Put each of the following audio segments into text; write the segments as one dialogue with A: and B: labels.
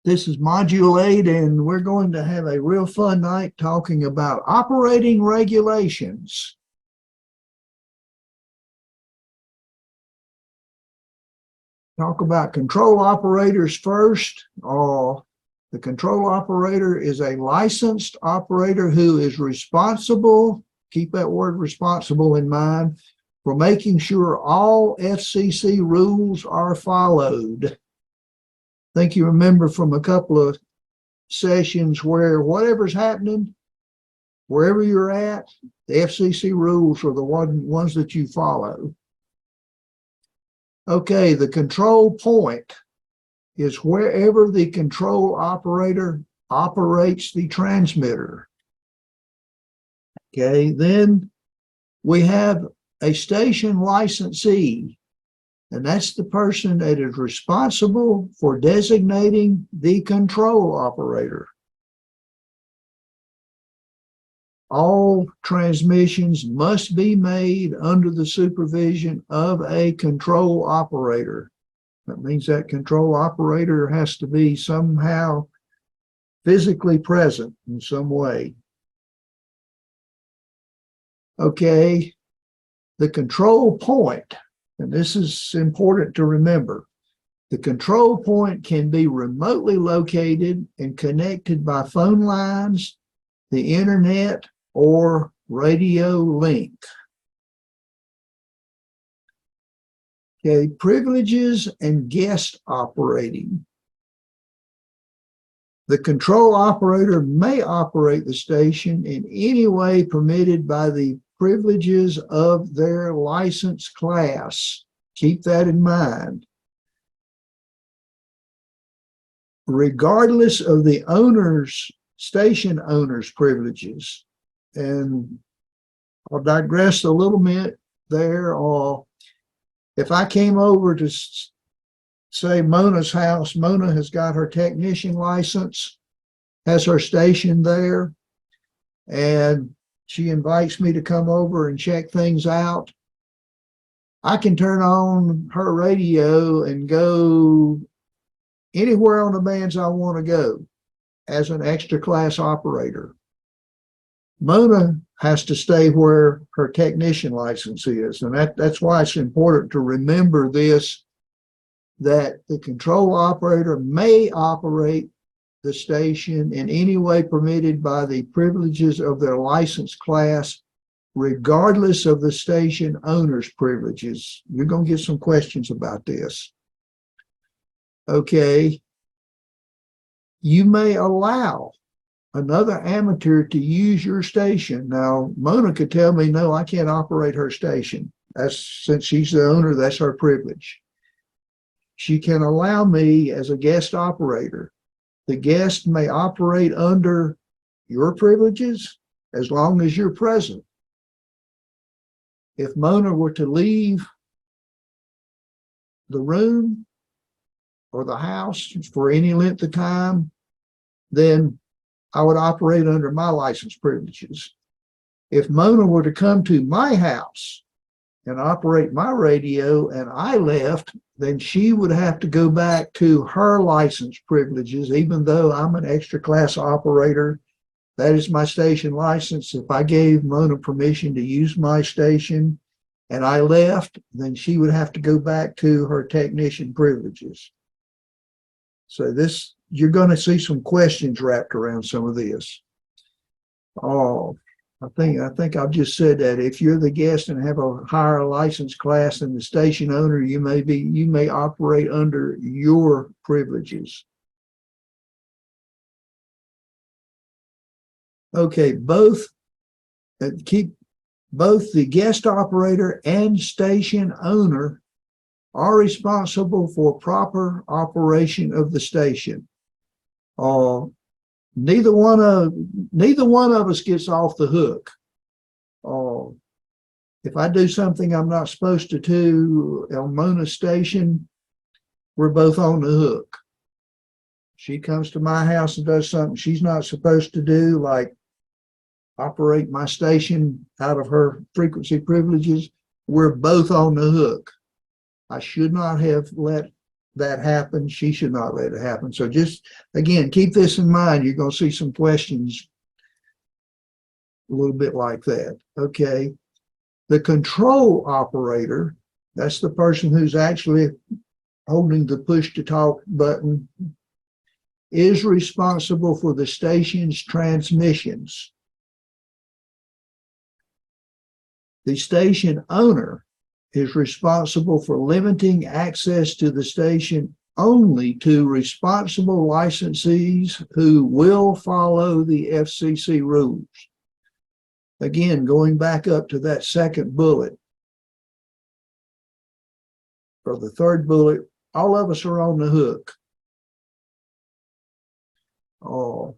A: This is Module 8, and we're going to have a real fun night talking about operating regulations. Talk about control operators first. The control operator is a licensed operator who is responsible, keep that word responsible in mind, for making sure all FCC rules are followed. I think you remember from a couple of sessions where whatever's happening, wherever you're at, the FCC rules are the ones that you follow. Okay, the control point is wherever the control operator operates the transmitter. Okay, then we have a station licensee, and that's the person that is responsible for designating the control operator. All transmissions must be made under the supervision of a control operator. That means that control operator has to be somehow physically present in some way. Okay, the control point, and this is important to remember, the control point can be remotely located and connected by phone lines, the internet, or radio link. Okay, privileges and guest operating. The control operator may operate the station in any way permitted by the privileges of their license class. Keep that in mind. Regardless of the station owner's privileges. And I'll digress a little bit there. If I came over to say Mona's house, Mona has got her technician license, has her station there, and she invites me to come over and check things out. I can turn on her radio and go anywhere on the bands I want to go as an extra class operator. Mona has to stay where her technician license is, and that's why it's important to remember this, that the control operator may operate the station in any way permitted by the privileges of their license class, regardless of the station owner's privileges. You're going to get some questions about this. Okay. You may allow another amateur to use your station. Now, Mona could tell me, no, I can't operate her station. Since she's the owner, that's her privilege. She can allow me as a guest operator. The guest may operate under your privileges as long as you're present. If Mona were to leave the room or the house for any length of time, then I would operate under my license privileges. If Mona were to come to my house and operate my radio and I left, then she would have to go back to her license privileges, even though I'm an extra class operator. That is my station license. If I gave Mona permission to use my station and I left, then she would have to go back to her technician privileges. So you're going to see some questions wrapped around some of this. I think I've just said that if you're the guest and have a higher license class than the station owner, you may operate under your privileges. Okay, both the guest operator and station owner are responsible for proper operation of the station. Neither one of us gets off the hook. If I do something I'm not supposed to do on Mona's station, we're both on the hook. She comes to my house and does something she's not supposed to do, like operate my station out of her frequency privileges, we're both on the hook. I should not have let that happen. She should not let it happen. So just, again, keep this in mind. You're going to see some questions a little bit like that. Okay. The control operator, that's the person who's actually holding the push to talk button, is responsible for the station's transmissions. The station owner is responsible for limiting access to the station only to responsible licensees who will follow the FCC rules. Again, going back up to that second bullet, or the third bullet, all of us are on the hook. Oh,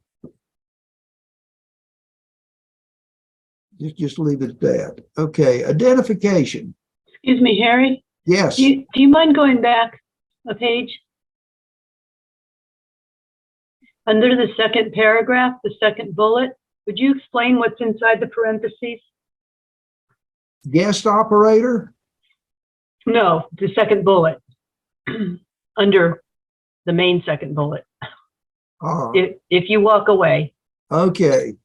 A: just leave it at that. Okay, identification.
B: Excuse me, Harry.
A: Yes.
B: Do you mind going back a page? Under the second paragraph, the second bullet, would you explain what's inside the parentheses?
A: Guest operator?
B: No, the second bullet. Under the main second bullet. If you walk away.
A: Okay.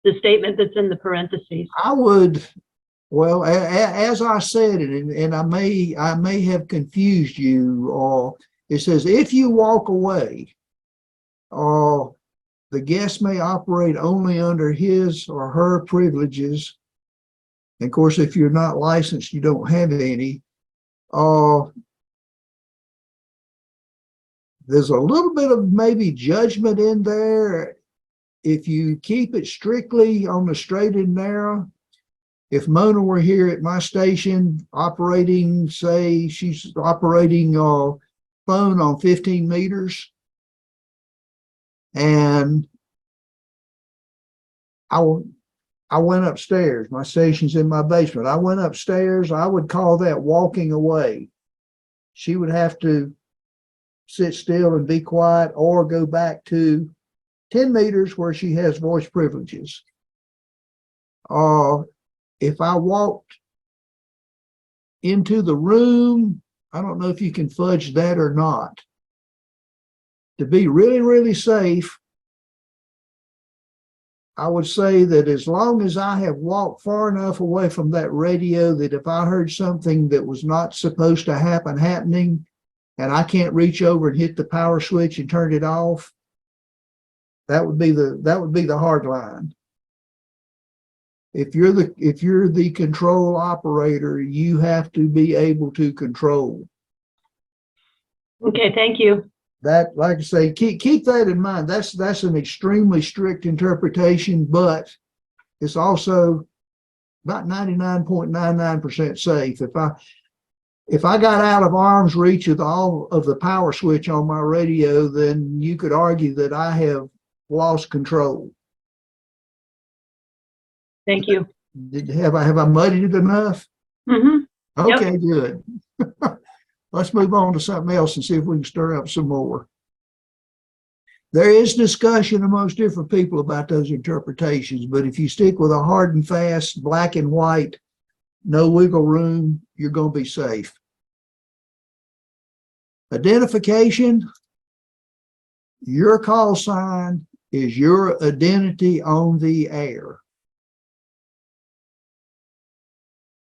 B: The statement that's in the parentheses.
A: I would, well, as I said, and I may have confused you, it says, if you walk away, the guest may operate only under his or her privileges. And of course, if you're not licensed, you don't have any. There's a little bit of maybe judgment in there. If you keep it strictly on the straight and narrow, if Mona were here at my station operating, say she's operating a phone on 15 meters, and I went upstairs. My station's in my basement. I went upstairs. I would call that walking away. She would have to sit still and be quiet or go back to 10 meters where she has voice privileges. If I walked into the room, I don't know if you can fudge that or not. To be really, really safe, I would say that as long as I have walked far enough away from that radio that if I heard something that was not supposed to happen happening, and I can't reach over and hit the power switch and turn it off, that would be the hard line. If you're the control operator, you have to be able to control.
B: Okay, thank you.
A: That, like I say, keep that in mind. That's an extremely strict interpretation, but it's also about 99.99% safe. If I got out of arm's reach of all of the power switch on my radio, then you could argue that I have lost control.
B: Thank you.
A: Have I muddied it enough?
B: Mm-hmm.
A: Okay,
B: Yep.
A: Good. Let's move on to something else and see if we can stir up some more. There is discussion amongst different people about those interpretations, but if you stick with a hard and fast, black and white, no wiggle room, you're going to be safe. Identification, your call sign is your identity on the air.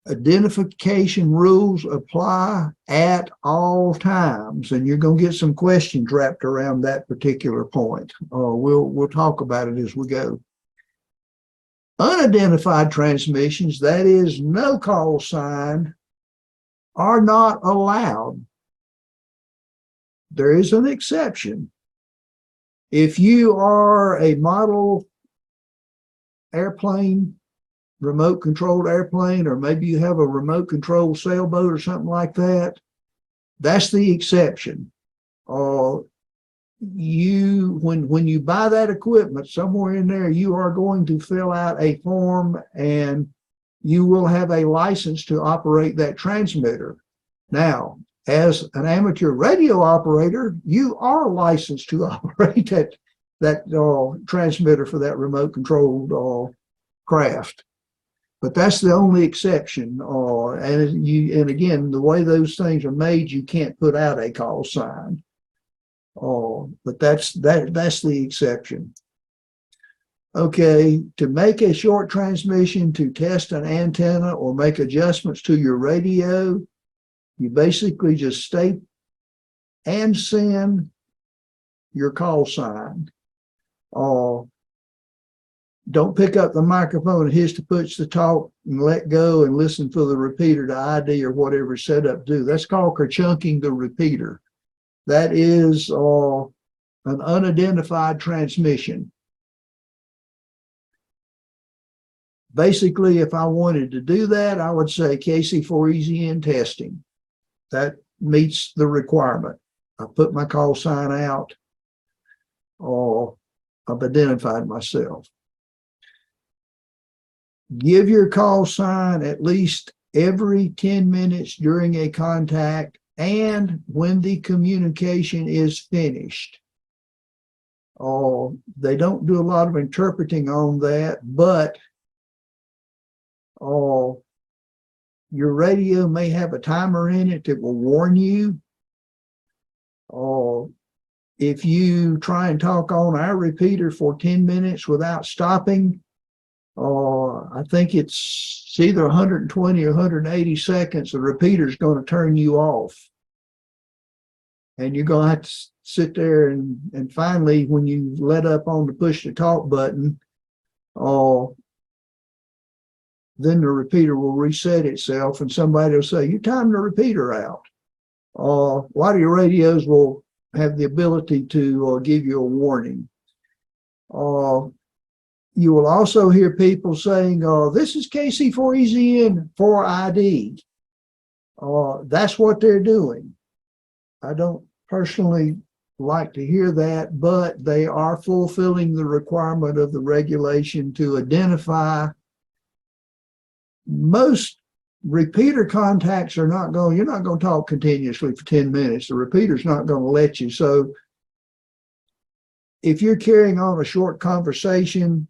A: Identification rules apply at all times, and you're going to get some questions wrapped around that particular point. We'll talk about it as we go. Unidentified transmissions, that is no call sign, are not allowed. There is an exception. If you are a model airplane, remote controlled airplane, or maybe you have a remote controlled sailboat or something like that, that's the exception. When you buy that equipment, somewhere in there, you are going to fill out a form and you will have a license to operate that transmitter. Now, as an amateur radio operator, you are licensed to operate that transmitter for that remote controlled craft. But that's the only exception. And again, the way those things are made, you can't put out a call sign. But that's the exception. Okay, to make a short transmission to test an antenna or make adjustments to your radio, you basically just state and send your call sign. Don't pick up the microphone and hit the push to talk and let go and listen for the repeater to ID or whatever it's set up to do. That's called kerchunking the repeater. That is an unidentified transmission. Basically, if I wanted to do that, I would say KC4EZN testing. That meets the requirement. I put my call sign out, or I've identified myself. Give your call sign at least every 10 minutes during a contact and when the communication is finished. They don't do a lot of interpreting on that, but your radio may have a timer in it that will warn you. If you try and talk on our repeater for 10 minutes without stopping, I think it's either 120 or 180 seconds, the repeater's going to turn you off. And you're going to have to sit there and finally, when you let up on the push to talk button, then the repeater will reset itself and somebody will say, you timed the repeater out. A lot of your radios will have the ability to give you a warning. You will also hear people saying, this is KC4EZN for ID. That's what they're doing. I don't personally like to hear that, but they are fulfilling the requirement of the regulation to identify. Most repeater contacts are not going, you're not going to talk continuously for 10 minutes. The repeater's not going to let you. So if you're carrying on a short conversation,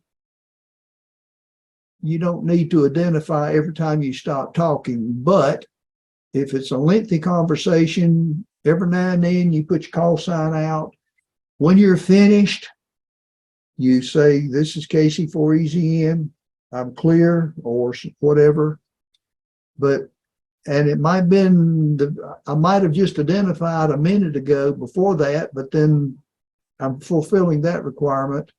A: you don't need to identify every time you stop talking. But if it's a lengthy conversation, every now and then you put your call sign out. When you're finished, you say, this is KC4EZN, I'm clear, or whatever. And it might have been, I might have just identified a minute ago before that, but then I'm fulfilling that requirement.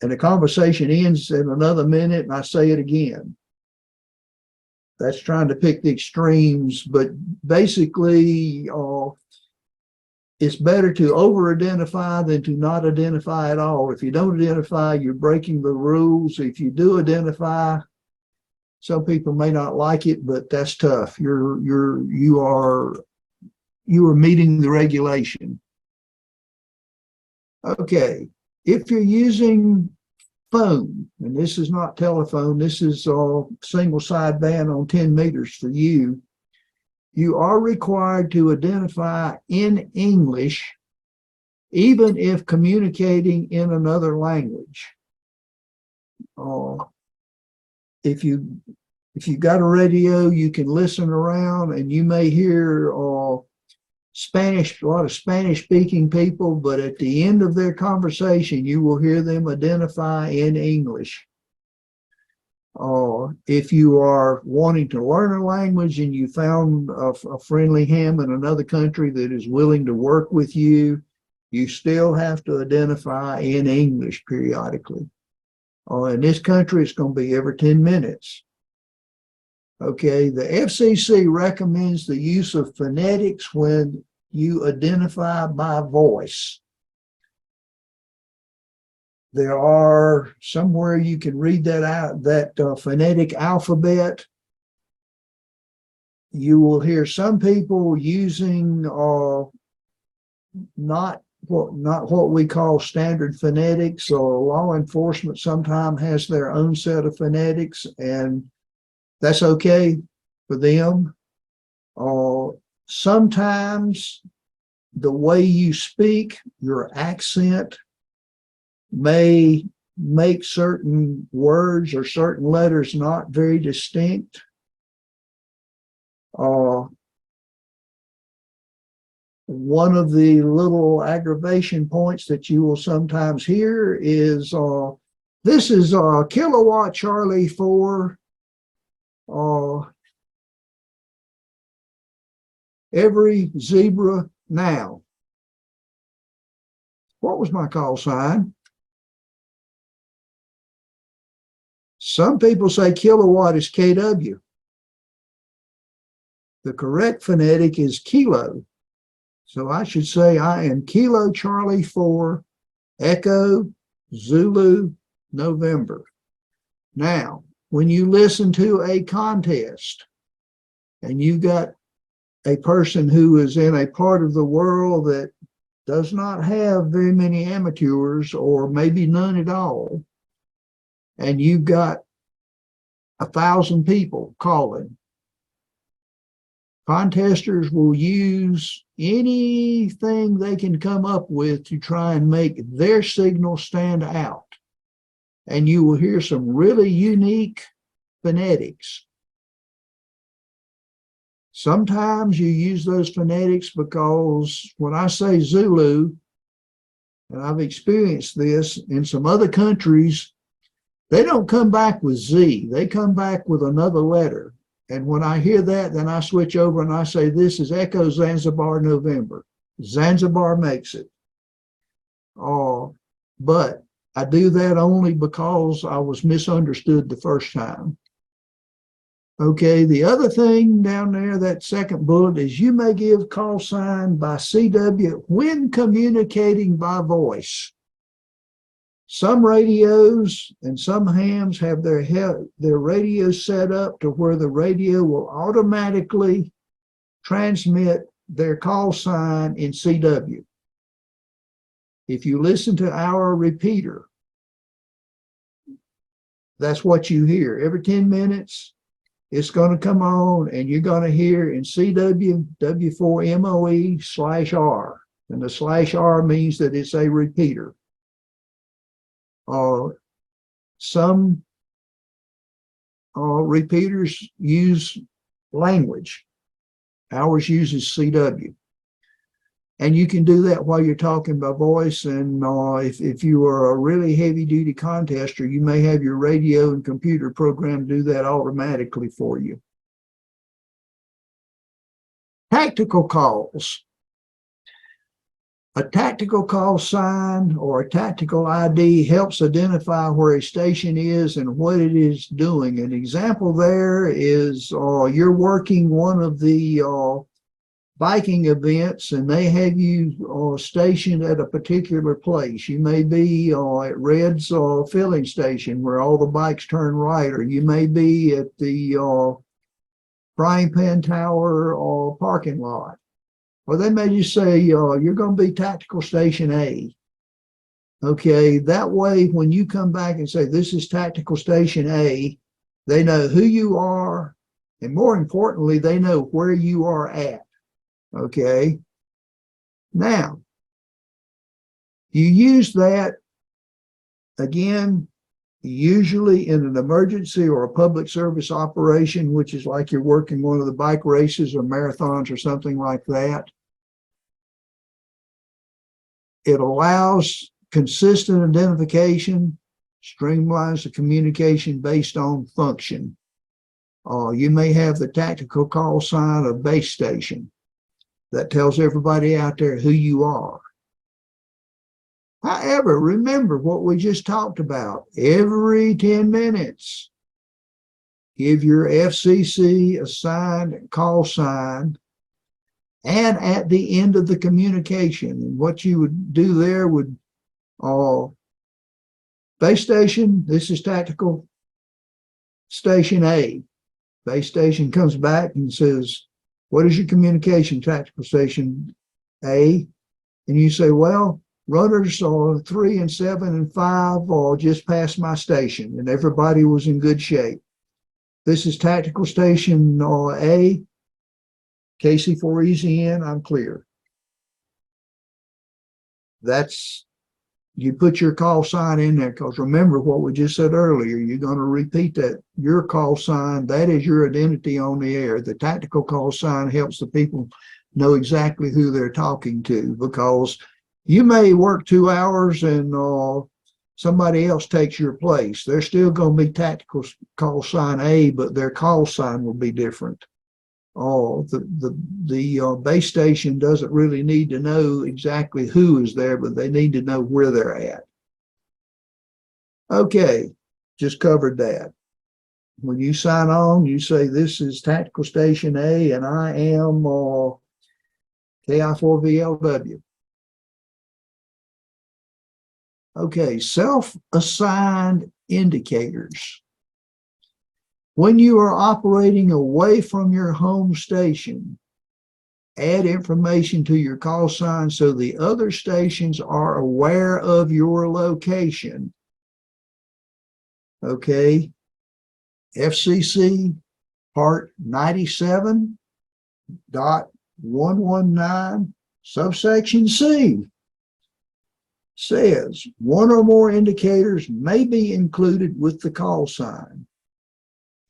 A: And the conversation ends in another minute and I say it again. That's trying to pick the extremes, but basically it's better to over-identify than to not identify at all. If you don't identify, you're breaking the rules. If you do identify, some people may not like it, but that's tough. You are meeting the regulation. Okay, if you're using phone, and this is not telephone, this is single sideband on 10 meters for you, you are required to identify in English, even if communicating in another language. If you got a radio, you can listen around and you may hear Spanish, a lot of Spanish speaking people, but at the end of their conversation, you will hear them identify in English. If you are wanting to learn a language and you found a friendly ham in another country that is willing to work with you, you still have to identify in English periodically. In this country, it's going to be every 10 minutes. Okay, the FCC recommends the use of phonetics when you identify by voice. There are somewhere you can read that out, that phonetic alphabet. You will hear some people using not what we call standard phonetics, or law enforcement sometimes has their own set of phonetics, and that's okay for them. Sometimes the way you speak, your accent may make certain words or certain letters not very distinct. One of the little aggravation points that you will sometimes hear is, this is kilowatt Charlie 4, every zebra now. What was my call sign? Some people say kilowatt is KW. The correct phonetic is kilo. So I should say I am Kilo Charlie 4, Echo Zulu November. Now, when you listen to a contest and you got a person who is in a part of the world that does not have very many amateurs or maybe none at all, and you've got 1,000 people calling, contesters will use anything they can come up with to try and make their signal stand out. And you will hear some really unique phonetics. Sometimes you use those phonetics because when I say Zulu, and I've experienced this in some other countries, they don't come back with Z, they come back with another letter. And when I hear that, then I switch over and I say, this is Echo Zanzibar November. Zanzibar makes it. But I do that only because I was misunderstood the first time. Okay, the other thing down there, that second bullet, is you may give call sign by CW when communicating by voice. Some radios and some hams have their radio set up to where the radio will automatically transmit their call sign in CW. If you listen to our repeater, that's what you hear. Every 10 minutes, it's going to come on and you're going to hear in CW, W4MOE/R. And the /R means that it's a repeater. Some repeaters use language. Ours uses CW. And you can do that while you're talking by voice. And if you are a really heavy-duty contester, you may have your radio and computer program do that automatically for you. Tactical calls. A tactical call sign or a tactical ID helps identify where a station is and what it is doing. An example there is you're working one of the biking events and they have you stationed at a particular place. You may be at Red's filling station where all the bikes turn right, or you may be at the Frying Pan Tower or parking lot. Or they may just say, you're going to be tactical station A. Okay, that way when you come back and say, this is tactical station A, they know who you are, and more importantly, they know where you are at. Okay, now, you use that, again, usually in an emergency or a public service operation, which is like you're working one of the bike races or marathons or something like that. It allows consistent identification, streamlines the communication based on function. You may have the tactical call sign of base station. That tells everybody out there who you are. However, remember what we just talked about. Every 10 minutes, give your FCC assigned call sign, and at the end of the communication. And what you would do there would, base station, this is tactical station A. Base station comes back and says, what is your communication, tactical station A? And you say, well, runners 3 and 7 and 5 just passed my station and everybody was in good shape. This is tactical station A. KC4EZN, I'm clear. That's you put your call sign in there, because remember what we just said earlier, you're going to repeat that. Your call sign, that is your identity on the air. The tactical call sign helps the people know exactly who they're talking to, because you may work 2 hours and somebody else takes your place. They're still going to be tactical call sign A, but their call sign will be different. The base station doesn't really need to know exactly who is there, but they need to know where they're at. Okay, just covered that. When you sign on, you say, this is Tactical Station A, and I am KI4VLW. Okay, self-assigned indicators. When you are operating away from your home station, add information to your call sign so the other stations are aware of your location. Okay, FCC Part 97.119 subsection C says one or more indicators may be included with the call sign.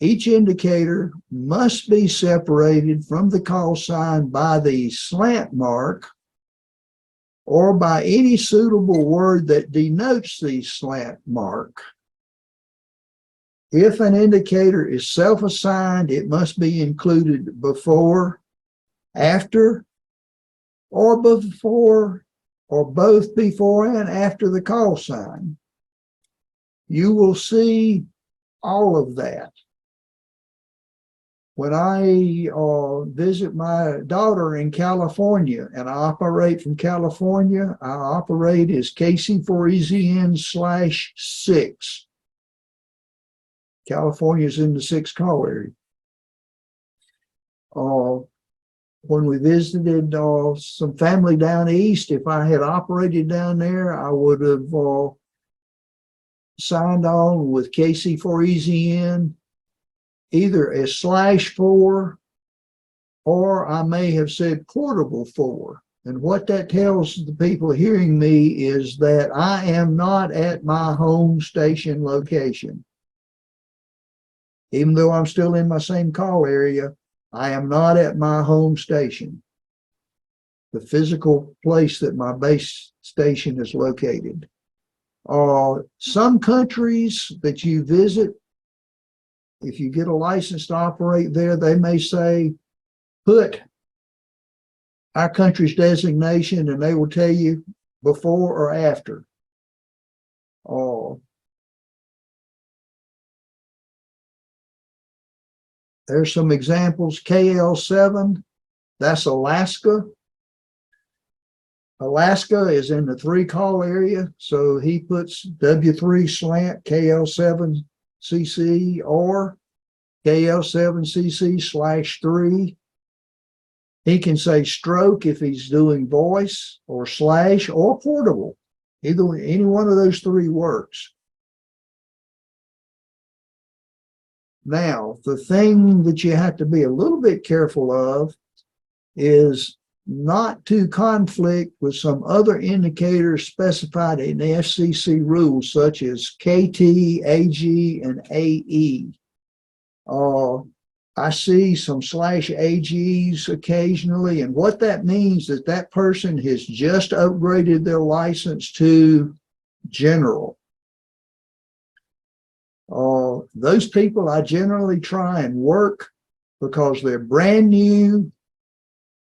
A: Each indicator must be separated from the call sign by the slant mark or by any suitable word that denotes the slant mark. If an indicator is self-assigned, it must be included before, after, or before, or both before and after the call sign. You will see all of that. When I visit my daughter in California and I operate from California, I operate as KC4EZN/6. California is in the 6 call area. When we visited some family down east, if I had operated down there, I would have signed on with KC4EZN either as /4, or I may have said portable 4. And what that tells the people hearing me is that I am not at my home station location. Even though I'm still in my same call area, I am not at my home station, the physical place that my base station is located. Some countries that you visit, if you get a license to operate there, they may say, put our country's designation, and they will tell you before or after. There's some examples. KL7, that's Alaska. Alaska is in the 3 call area, so he puts W3 slant KL7CC or KL7CC/3. He can say stroke if he's doing voice, or slash, or portable. Any one of those 3 works. Now, the thing that you have to be a little bit careful of is not to conflict with some other indicators specified in the FCC rules, such as KT, AG, and AE. I see some /AGs occasionally, and what that means is that person has just upgraded their license to general. Those people I generally try and work because they're brand new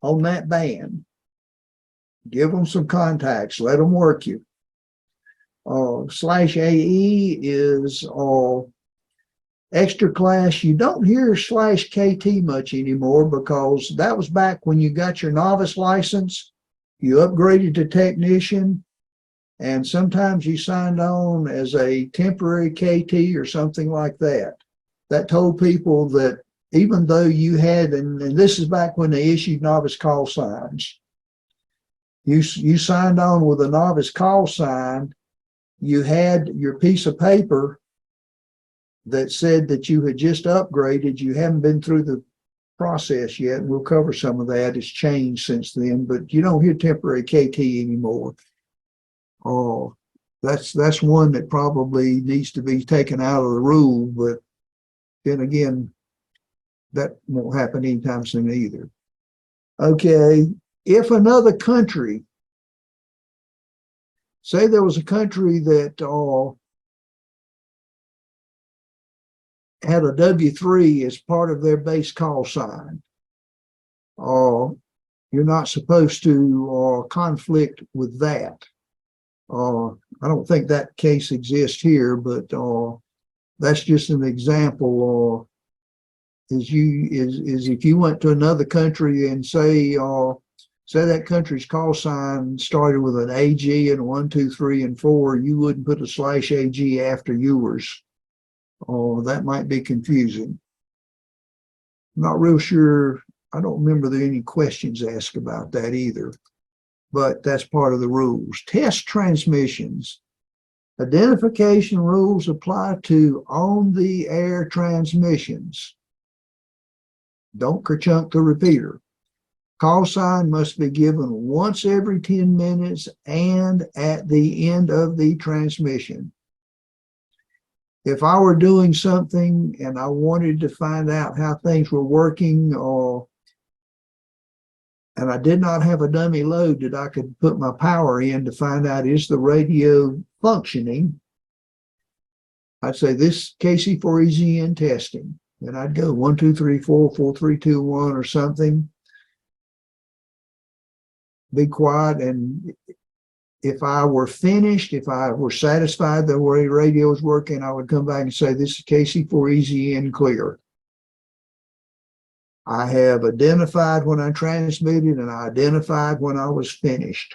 A: on that band. Give them some contacts, let them work you. /AE is extra class. You don't hear /KT much anymore because that was back when you got your novice license, you upgraded to technician, and sometimes you signed on as a temporary KT or something like that. That told people that even though you had, and this is back when they issued novice call signs, you signed on with a novice call sign, you had your piece of paper that said that you had just upgraded. You haven't been through the process yet, and we'll cover some of that. It's changed since then, but you don't hear temporary KT anymore. that's one that probably needs to be taken out of the rule, but then again, that won't happen anytime soon either. Okay, if another country, say there was a country that had a W3 as part of their base call sign, you're not supposed to conflict with that. I don't think that case exists here, but that's just an example. Is if you went to another country and say that country's call sign started with an AG and 1, 2, 3, and 4, you wouldn't put a /AG after yours. That might be confusing. I'm not real sure. I don't remember there any questions asked about that either, but that's part of the rules. Test transmissions. Identification rules apply to on-the-air transmissions. Don't kerchunk the repeater. Call sign must be given once every 10 minutes and at the end of the transmission. If I were doing something and I wanted to find out how things were working, and I did not have a dummy load that I could put my power in to find out is the radio functioning, I'd say this KC4EZN testing. And I'd go 1, 2, 3, 4, 4, 3, 2, 1 or something. Be quiet, and if I were finished, if I were satisfied that the way the radio was working, I would come back and say, this is KC4EZN clear. I have identified when I transmitted, and I identified when I was finished.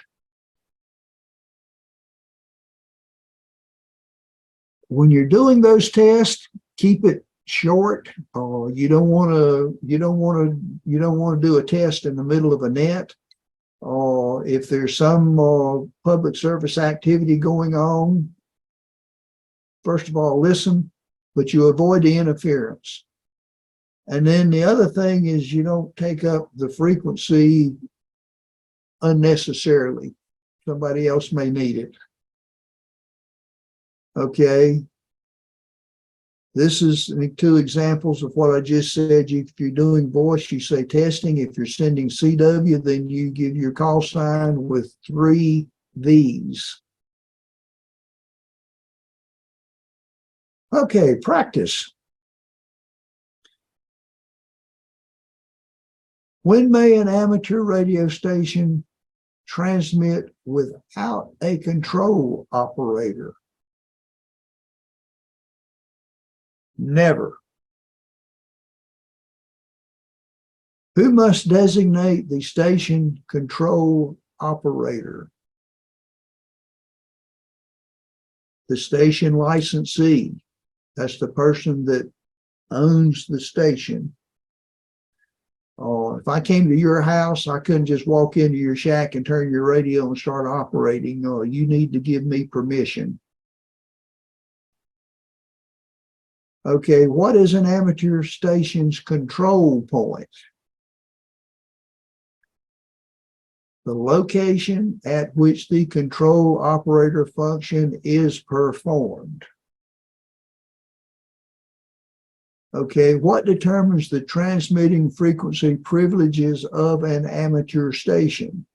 A: When you're doing those tests, keep it short. You don't want to do a test in the middle of a net. If there's some public service activity going on, first of all, listen, but you avoid the interference. And then the other thing is you don't take up the frequency unnecessarily. Somebody else may need it. Okay. This is 2 examples of what I just said. If you're doing voice, you say testing. If you're sending CW, then you give your call sign with 3 V's. Okay, practice. When may an amateur radio station transmit without a control operator? Never. Who must designate the station control operator? The station licensee. That's the person that owns the station. If I came to your house, I couldn't just walk into your shack and turn your radio and start operating. No, you need to give me permission. Okay, what is an amateur station's control point? The location at which the control operator function is performed. Okay, what determines the transmitting frequency privileges of an amateur station?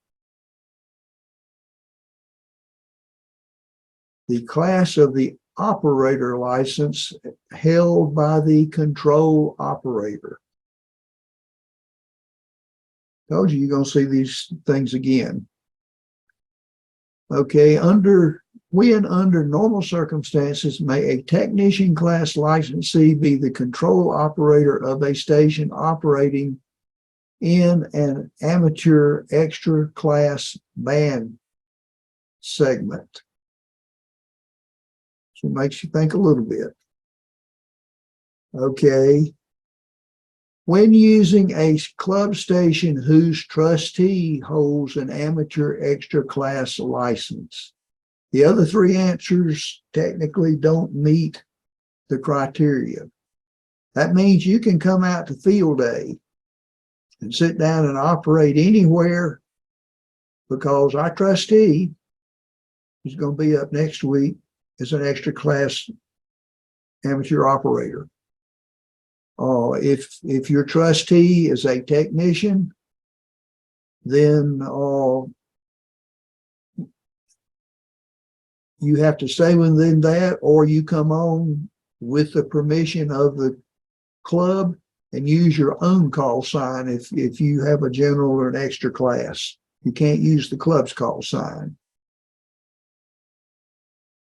A: The class of the operator license held by the control operator. Told you you're going to see these things again. Okay, under normal circumstances, may a technician class licensee be the control operator of a station operating in an amateur extra class band segment? So it makes you think a little bit. Okay. When using a club station whose trustee holds an amateur extra class license, the other 3 answers technically don't meet the criteria. That means you can come out to field day and sit down and operate anywhere because our trustee who's going to be up next week, is an extra class amateur operator. If your trustee is a technician, then you have to stay within that, or you come on with the permission of the club and use your own call sign if you have a general or an extra class. You can't use the club's call sign.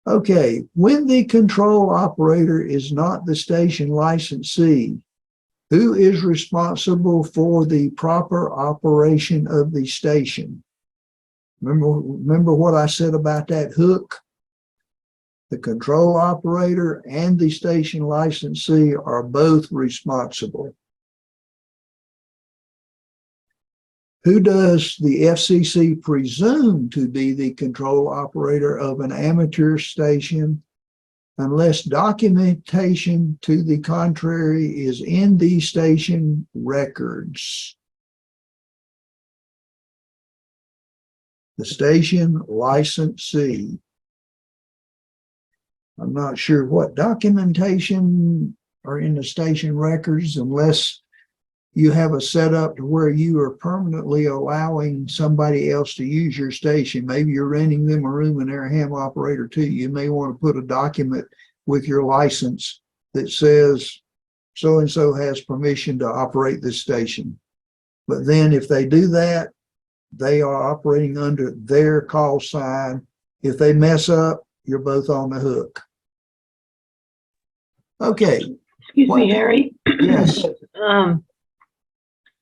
A: Okay, when the control operator is not the station licensee, who is responsible for the proper operation of the station? Remember what I said about that hook? The control operator and the station licensee are both responsible. Who does the FCC presume to be the control operator of an amateur station unless documentation to the contrary is in the station records? The station licensee. I'm not sure what documentation are in the station records unless you have a setup to where you are permanently allowing somebody else to use your station. Maybe you're renting them a room and they're a ham operator too. You may want to put a document with your license that says so-and-so has permission to operate this station. But then if they do that, they are operating under their call sign. If they mess up, you're both on the hook. Okay.
B: Excuse me, Harry.
A: Yes.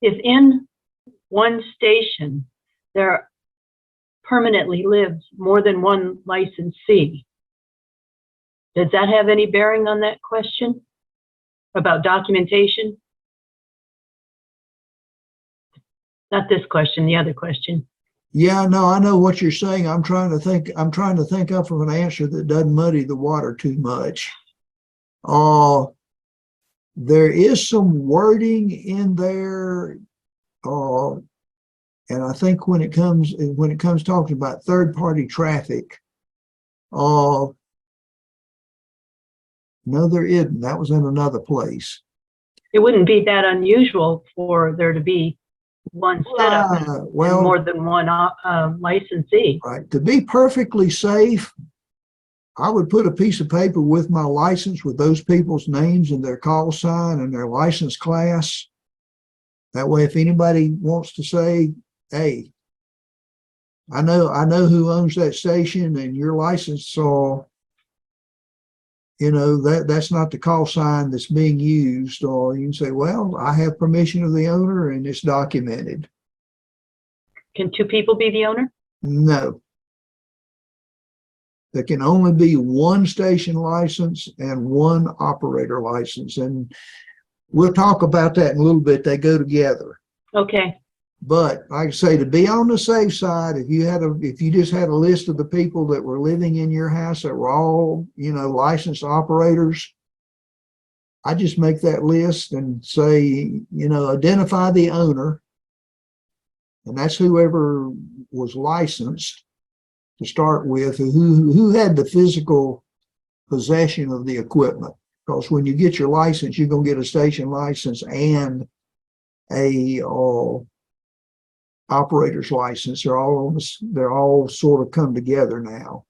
B: If in one station there permanently lives more than one licensee, does that have any bearing on that question about documentation? Not this question, the other question.
A: Yeah, no, I know what you're saying. I'm trying to think up of an answer that doesn't muddy the water too much. There is some wording in there, and I think when it comes talking about third-party traffic, no, there isn't. That was in another place.
B: It wouldn't be that unusual for there to be one setup and more than one licensee.
A: Right. To be perfectly safe, I would put a piece of paper with my license with those people's names and their call sign and their license class. That way, if anybody wants to say, hey, I know who owns that station and your license, so that's not the call sign that's being used. Or you can say, well, I have permission of the owner and it's documented.
B: Can two people be the owner?
A: No. There can only be one station license and one operator license. And we'll talk about that in a little bit. They go together.
B: Okay.
A: But like I say, to be on the safe side, if you just had a list of the people that were living in your house that were all, licensed operators, I just make that list and say, identify the owner. And that's whoever was licensed to start with, who had the physical possession of the equipment. Because when you get your license, you're going to get a station license and a operator's license. They're all sort of come together now.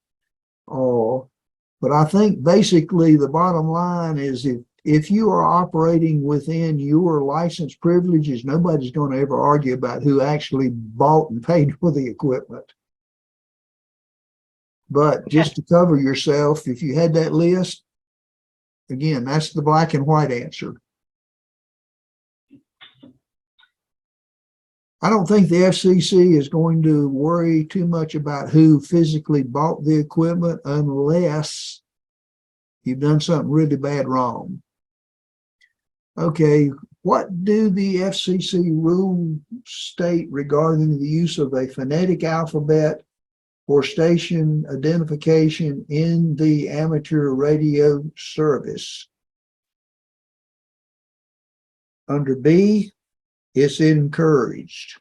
A: But I think basically the bottom line is if you are operating within your license privileges, nobody's going to ever argue about who actually bought and paid for the equipment. But just to cover yourself, if you had that list, again, that's the black and white answer. I don't think the FCC is going to worry too much about who physically bought the equipment unless you've done something really bad wrong. Okay, what do the FCC rules state regarding the use of a phonetic alphabet for station identification in the amateur radio service? Under B, it's encouraged.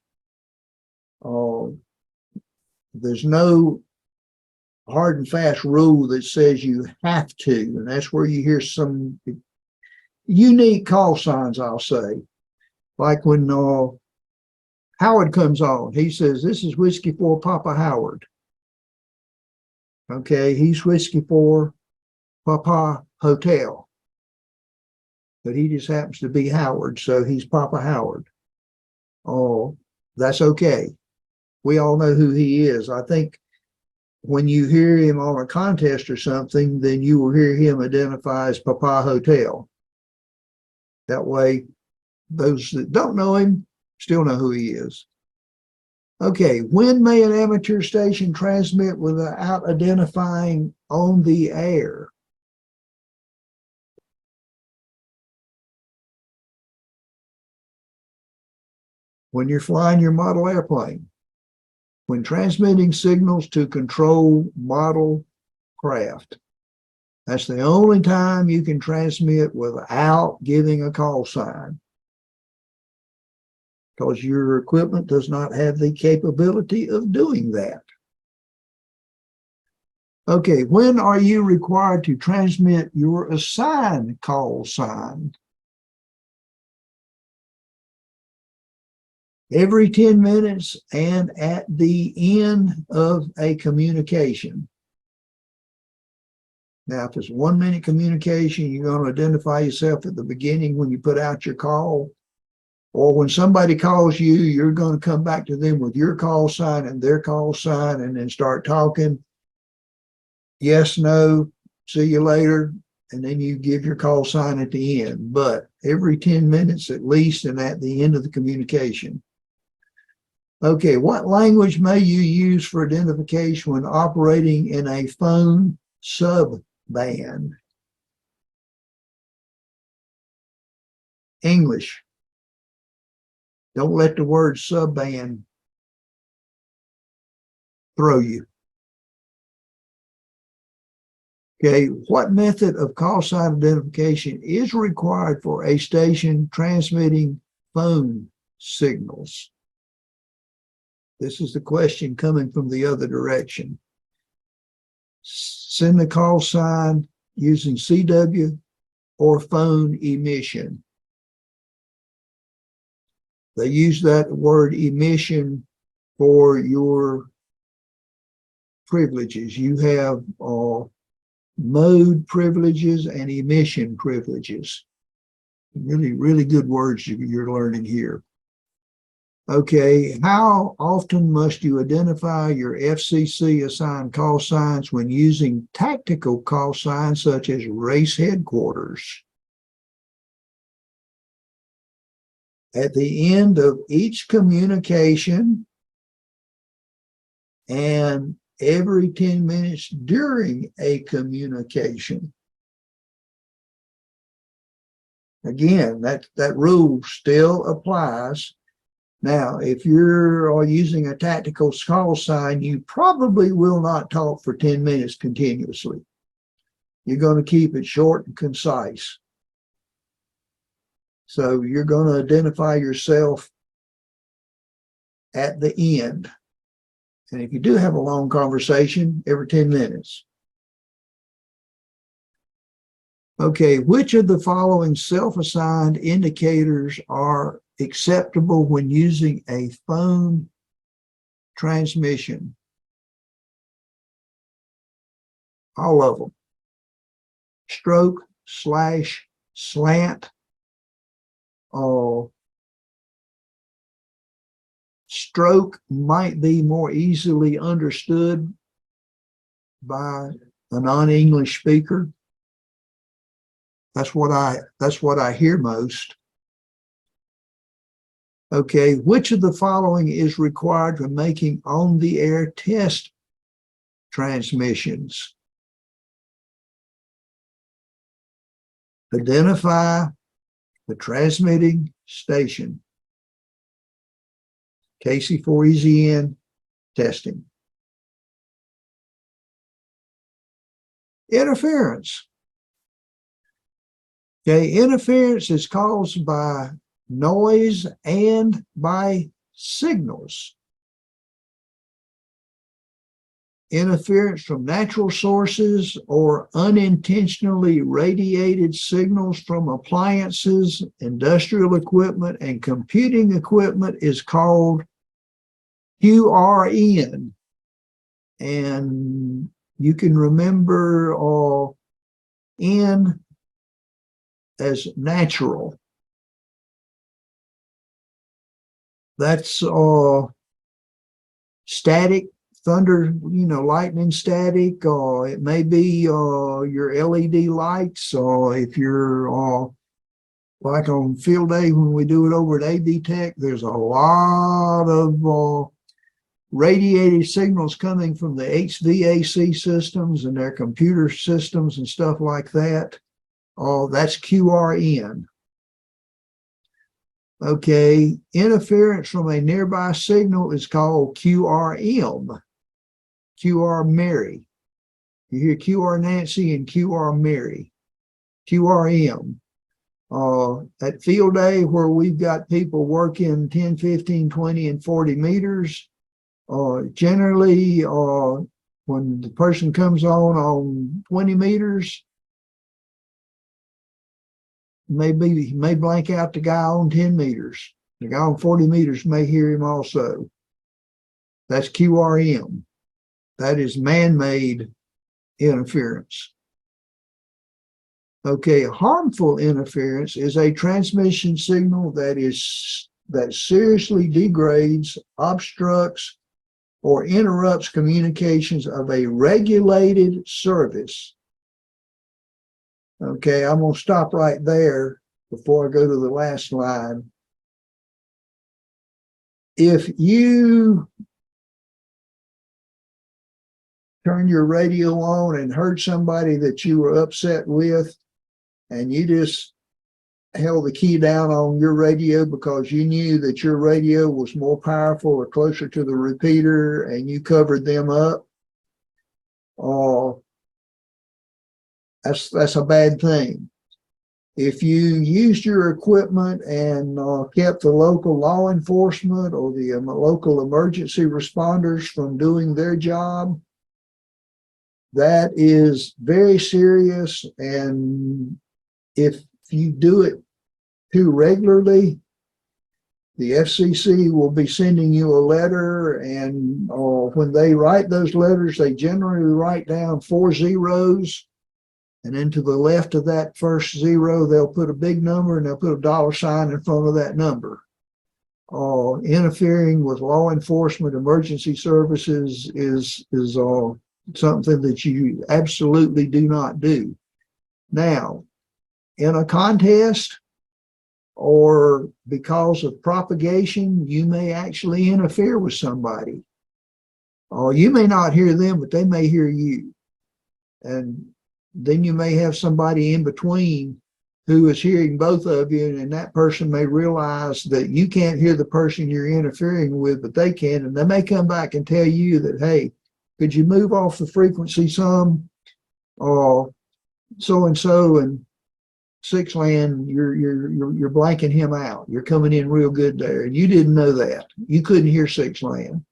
A: There's no hard and fast rule that says you have to, and that's where you hear some unique call signs, I'll say. Like when Howard comes on, he says, "This is Whiskey for Papa Howard." Okay, he's Whiskey for Papa Hotel, but he just happens to be Howard, so he's Papa Howard. Oh, that's okay. We all know who he is. I think when you hear him on a contest or something, then you will hear him identify as Papa Hotel. That way, those that don't know him still know who he is. Okay, when may an amateur station transmit without identifying on the air? When you're flying your model airplane, when transmitting signals to control model craft. That's the only time you can transmit without giving a call sign, because your equipment does not have the capability of doing that. Okay, when are you required to transmit your assigned call sign? Every 10 minutes and at the end of a communication. Now, if it's 1 minute communication, you're going to identify yourself at the beginning when you put out your call. Or when somebody calls you, you're going to come back to them with your call sign and their call sign and then start talking. Yes, no, see you later. And then you give your call sign at the end. But every 10 minutes at least and at the end of the communication. Okay, what language may you use for identification when operating in a phone sub-band? English. Don't let the word sub-band throw you. Okay, what method of call sign identification is required for a station transmitting phone signals? This is the question coming from the other direction. Send the call sign using CW or phone emission. They use that word emission for your privileges. You have mode privileges and emission privileges. Really, really good words you're learning here. Okay, how often must you identify your FCC assigned call signs when using tactical call signs such as race headquarters? At the end of each communication and every 10 minutes during a communication. Again, that rule still applies. Now, if you're using a tactical call sign, you probably will not talk for 10 minutes continuously. You're going to keep it short and concise. So you're going to identify yourself at the end. And if you do have a long conversation, every 10 minutes. Okay, which of the following self-assigned indicators are acceptable when using a phone transmission? All of them. Stroke, slash, slant, stroke might be more easily understood by a non-English speaker. That's what I hear most. Okay, which of the following is required when making on-the-air test transmissions? Identify the transmitting station. KC4EZN testing. Interference. Okay, interference is caused by noise and by signals. interference from natural sources or unintentionally radiated signals from appliances, industrial equipment, and computing equipment is called QRN. And you can remember N as natural. That's static, thunder, lightning static, or it may be your LED lights, or if you're like on field day when we do it over at AV Tech, there's a lot of radiated signals coming from the HVAC systems and their computer systems and stuff like that. That's QRN. Okay, interference from a nearby signal is called QRM. QR Mary. You hear QR Nancy and QR Mary. QRM. At field day where we've got people working 10, 15, 20, and 40 meters, generally when the person comes on 20 meters, may blank out the guy on 10 meters. The guy on 40 meters may hear him also. That's QRM. That is man-made interference. Okay, harmful interference is a transmission signal that seriously degrades, obstructs, or interrupts communications of a regulated service. Okay, I'm going to stop right there before I go to the last line. If you turn your radio on and heard somebody that you were upset with, and you just held the key down on your radio because you knew that your radio was more powerful or closer to the repeater, and you covered them up, that's a bad thing. If you used your equipment and kept the local law enforcement or the local emergency responders from doing their job, that is very serious. And if you do it too regularly, the FCC will be sending you a letter, and when they write those letters, they generally write down 4 zeros. And then to the left of that first zero, they'll put a big number and they'll put a $sign in front of that number. Interfering with law enforcement emergency services is something that you absolutely do not do. Now, in a contest or because of propagation, you may actually interfere with somebody. You may not hear them, but they may hear you. And then you may have somebody in between who is hearing both of you, and that person may realize that you can't hear the person you're interfering with, but they can, and they may come back and tell you that, hey, could you move off the frequency some? So-and-so and Six Land, you're blanking him out. You're coming in real good there, and you didn't know that. You couldn't hear Six Land.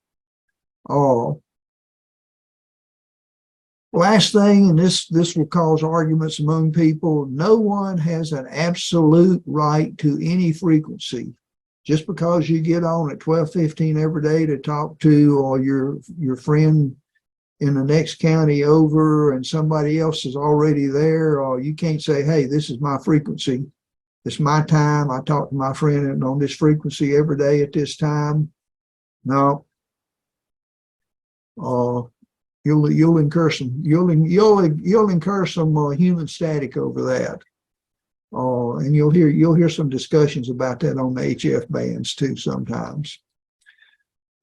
A: Last thing, and this will cause arguments among people, no one has an absolute right to any frequency. Just because you get on at 12:15 every day to talk to or your friend in the next county over and somebody else is already there, or you can't say, hey, this is my frequency. It's my time. I talk to my friend on this frequency every day at this time. No. You'll incur some human static over that, and you'll hear some discussions about that on the HF bands too sometimes.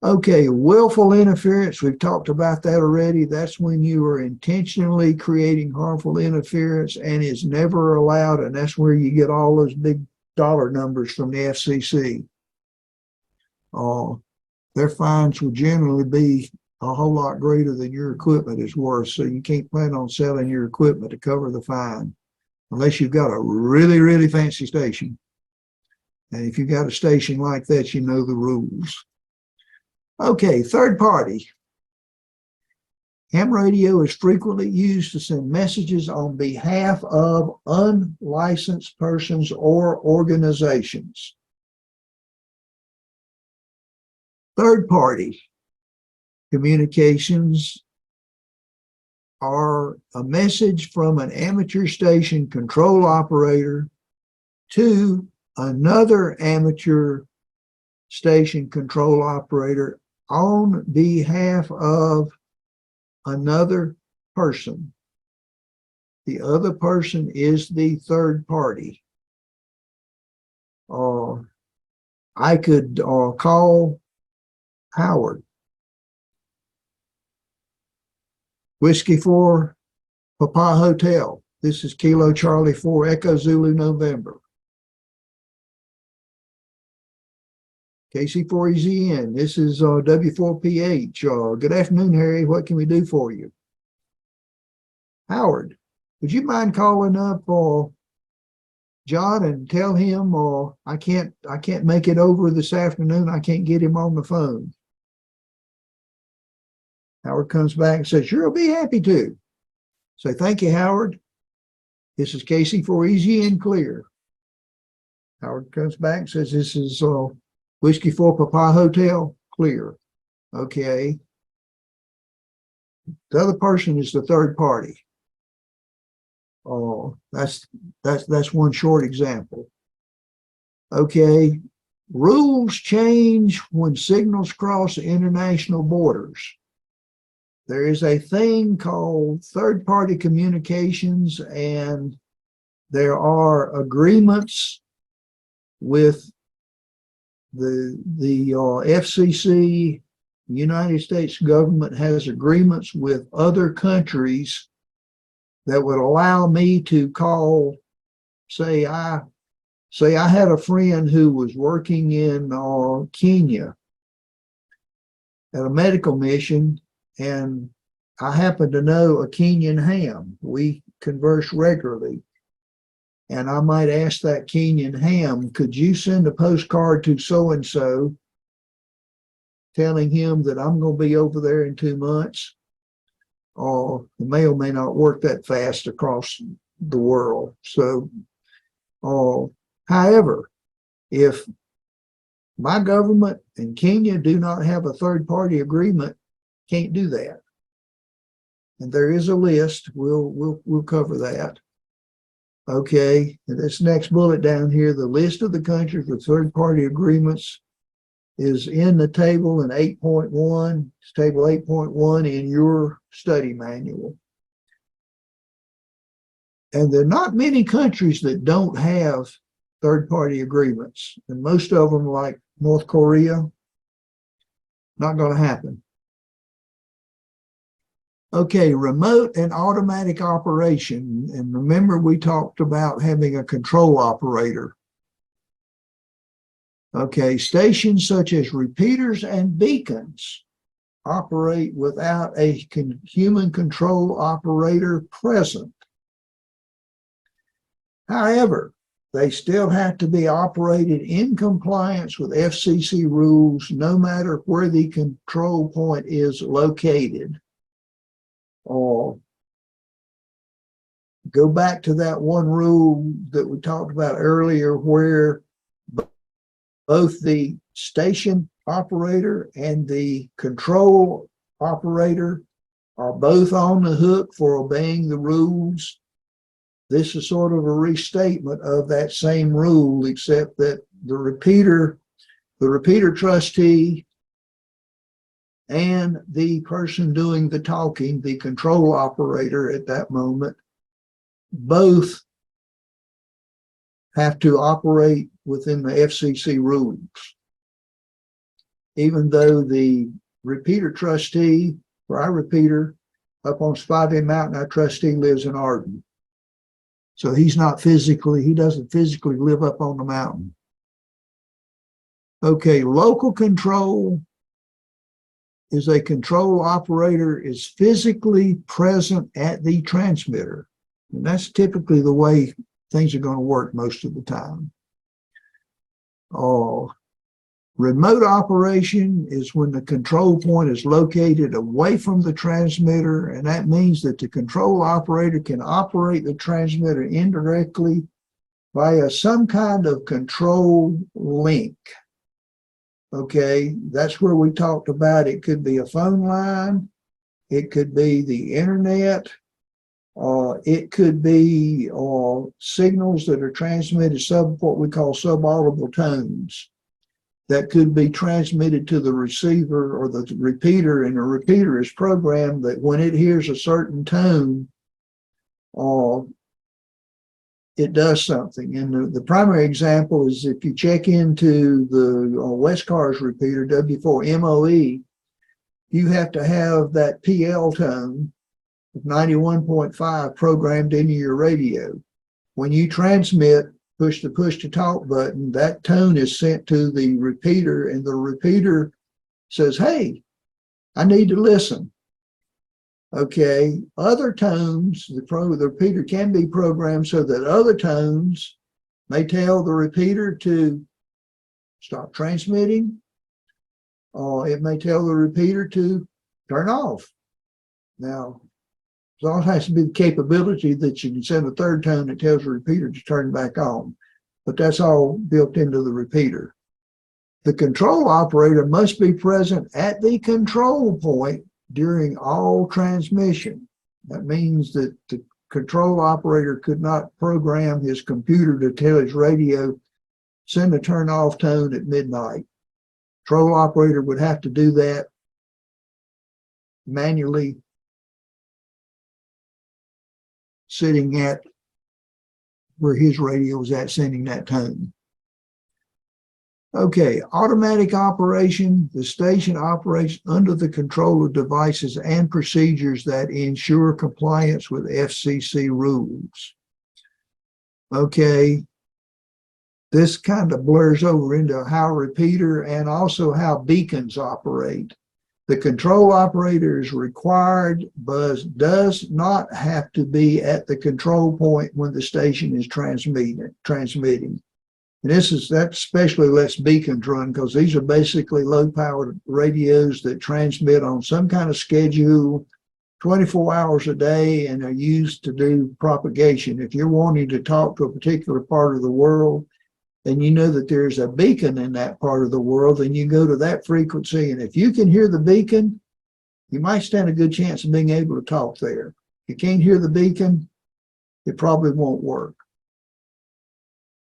A: Okay, willful interference, we've talked about that already. That's when you are intentionally creating harmful interference and is never allowed, and that's where you get all those big dollar numbers from the FCC. Their fines will generally be a whole lot greater than your equipment is worth, so you can't plan on selling your equipment to cover the fine unless you've got a really, really fancy station. And if you've got a station like that, you know the rules. Okay, third party. Ham radio is frequently used to send messages on behalf of unlicensed persons or organizations. Third-party communications are a message from an amateur station control operator to another amateur station control operator on behalf of another person. The other person is the third party. I could call Howard. Whiskey 4 Papa Hotel. This is Kilo Charlie 4 Echo Zulu November. KC4EZN. This is W4PH. Good afternoon, Harry. What can we do for you? Howard, would you mind calling up John and tell him I can't make it over this afternoon. I can't get him on the phone. Howard comes back and says, sure, I'll be happy to. Say, thank you, Howard. This is KC4EZN clear. Howard comes back and says, this is Whiskey 4 Papa Hotel clear. Okay. The other person is the third party. That's one short example. Okay. Rules change when signals cross international borders. There is a thing called third-party communications, and there are agreements with the FCC. The United States government has agreements with other countries that would allow me to call, say I had a friend who was working in Kenya at a medical mission, and I happen to know a Kenyan ham. We converse regularly. And I might ask that Kenyan ham, could you send a postcard to so-and-so telling him that I'm going to be over there in 2 months? The mail may not work that fast across the world. So, however, if my government and Kenya do not have a third-party agreement, can't do that. And there is a list. We'll cover that. Okay, and this next bullet down here, the list of the countries with third-party agreements is in the table in 8.1. It's table 8.1 in your study manual. And there are not many countries that don't have third-party agreements. And most of them, like North Korea, not going to happen. Okay, remote and automatic operation. And remember, we talked about having a control operator. Okay, stations such as repeaters and beacons operate without a human control operator present. However, they still have to be operated in compliance with FCC rules, no matter where the control point is located. Or go back to that one rule that we talked about earlier, where both the station operator and the control operator are both on the hook for obeying the rules. This is sort of a restatement of that same rule, except that the repeater trustee and the person doing the talking, the control operator at that moment, both have to operate within the FCC rules. Even though the repeater trustee, for our repeater up on Spivey Mountain, our trustee lives in Arden. So he doesn't physically live up on the mountain. Okay, local control is a control operator is physically present at the transmitter. And that's typically the way things are going to work most of the time. Remote operation is when the control point is located away from the transmitter, and that means that the control operator can operate the transmitter indirectly via some kind of control link. Okay, that's where we talked about it could be a phone line, it could be the internet, it could be signals that are transmitted what we call subaudible tones that could be transmitted to the receiver or the repeater, and the repeater is programmed that when it hears a certain tone, it does something. And the primary example is if you check into the Wcars repeater, W4MOE, you have to have that PL tone of 91.5 programmed into your radio. When you transmit, push the push-to-talk button, that tone is sent to the repeater, and the repeater says, hey, I need to listen. Okay, other tones, the repeater can be programmed so that other tones may tell the repeater to stop transmitting, or it may tell the repeater to turn off. Now, it all has to be the capability that you can send a third tone that tells the repeater to turn back on, but that's all built into the repeater. The control operator must be present at the control point during all transmission. That means that the control operator could not program his computer to tell his radio, send a turn off tone at midnight. Control operator would have to do that manually, sitting at where his radio is at, sending that tone. Okay, automatic operation. The station operates under the control of devices and procedures that ensure compliance with FCC rules. Okay, this kind of blurs over into how a repeater and also how beacons operate. The control operator is required, but does not have to be at the control point when the station is transmitting. And that especially lets beacons run, because these are basically low-powered radios that transmit on some kind of schedule 24 hours a day and are used to do propagation. If you're wanting to talk to a particular part of the world, and you know that there's a beacon in that part of the world, then you go to that frequency. And if you can hear the beacon, you might stand a good chance of being able to talk there. If you can't hear the beacon, it probably won't work.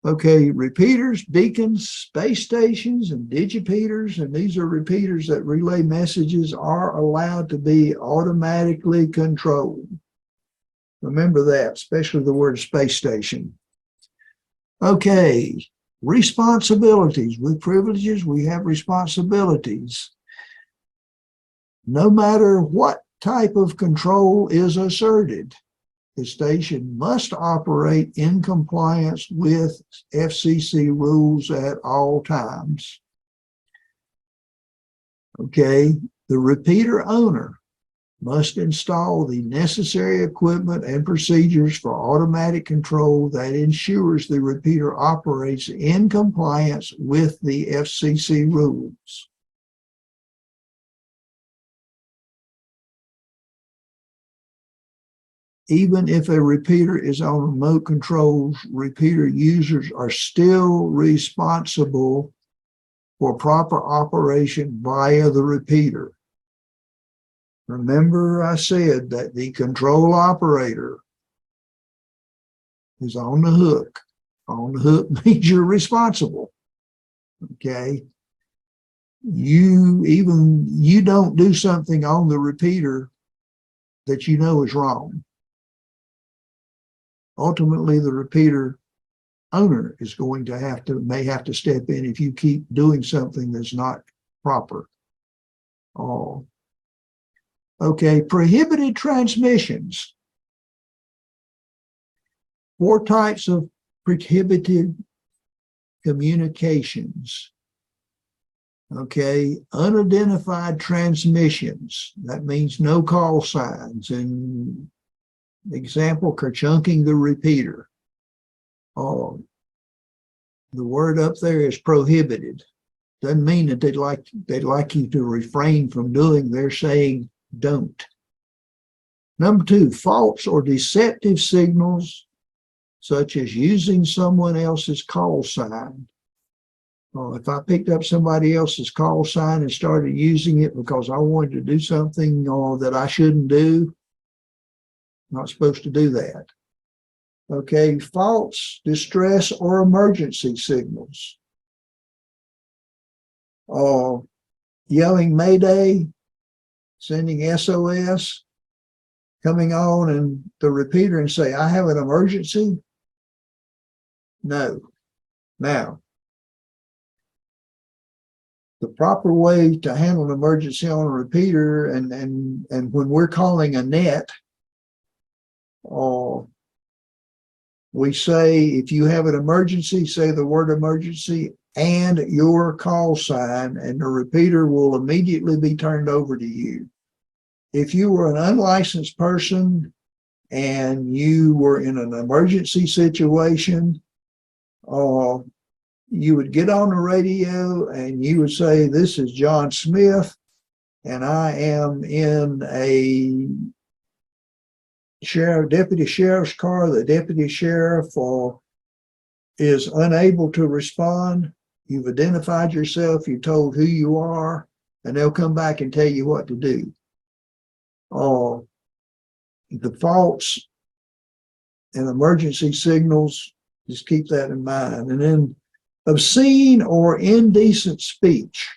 A: Okay, repeaters, beacons, space stations, and digipeaters, and these are repeaters that relay messages, are allowed to be automatically controlled. Remember that, especially the word space station. Okay. Responsibilities. With privileges, we have responsibilities. No matter what type of control is asserted, the station must operate in compliance with FCC rules at all times. Okay, the repeater owner must install the necessary equipment and procedures for automatic control that ensures the repeater operates in compliance with the FCC rules. Even if a repeater is on remote controls, repeater users are still responsible for proper operation via the repeater. Remember, I said that the control operator is on the hook. On the hook means you're responsible. Okay? You don't do something on the repeater that you know is wrong. Ultimately, the repeater owner is going to may have to step in if you keep doing something that's not proper. Okay, prohibited transmissions. 4 types of prohibited communications. Okay, unidentified transmissions. That means no call signs. And example, kerchunking the repeater. The word up there is prohibited. Doesn't mean that they'd like you to refrain from doing. They're saying don't. Number 2, false or deceptive signals, such as using someone else's call sign. If I picked up somebody else's call sign and started using it because I wanted to do something that I shouldn't do, I'm not supposed to do that. Okay, false distress or emergency signals. Yelling Mayday, sending SOS, coming on and the repeater and say, I have an emergency. No. Now, the proper way to handle an emergency on a repeater and when we're calling a net, we say, if you have an emergency, say the word emergency and your call sign, and the repeater will immediately be turned over to you. If you were an unlicensed person and you were in an emergency situation, you would get on the radio and you would say, this is John Smith, and I am in a deputy sheriff's car. The deputy sheriff is unable to respond. You've identified yourself, you told who you are, and they'll come back and tell you what to do. The false and emergency signals, just keep that in mind. And then obscene or indecent speech.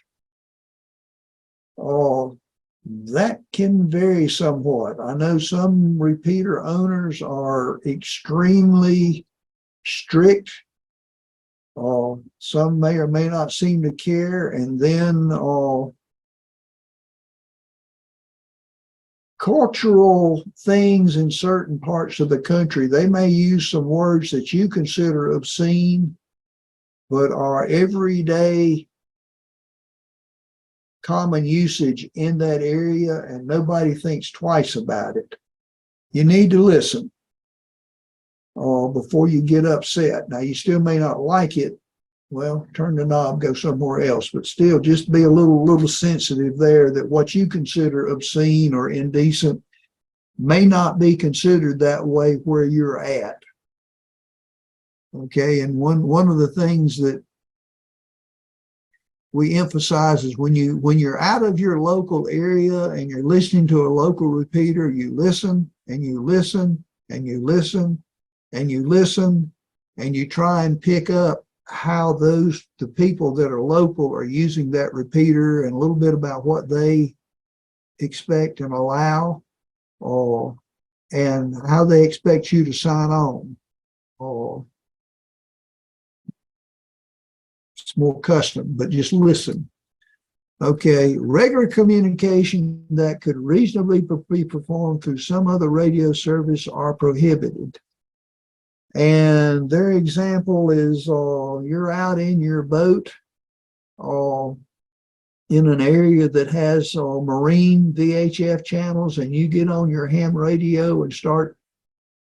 A: That can vary somewhat. I know some repeater owners are extremely strict. Some may or may not seem to care. And then cultural things in certain parts of the country, they may use some words that you consider obscene, but are everyday common usage in that area, and nobody thinks twice about it. You need to listen before you get upset. Now, you still may not like it. Well, turn the knob, go somewhere else, but still just be a little sensitive there that what you consider obscene or indecent may not be considered that way where you're at. Okay, and one of the things that we emphasize is when you're out of your local area and you're listening to a local repeater, you listen and you listen and you listen and you listen and you try and pick up how the people that are local are using that repeater and a little bit about what they expect and allow, and how they expect you to sign on. It's more custom, but just listen. Okay, regular communication that could reasonably be performed through some other radio service are prohibited. And their example is you're out in your boat in an area that has marine VHF channels, and you get on your ham radio and start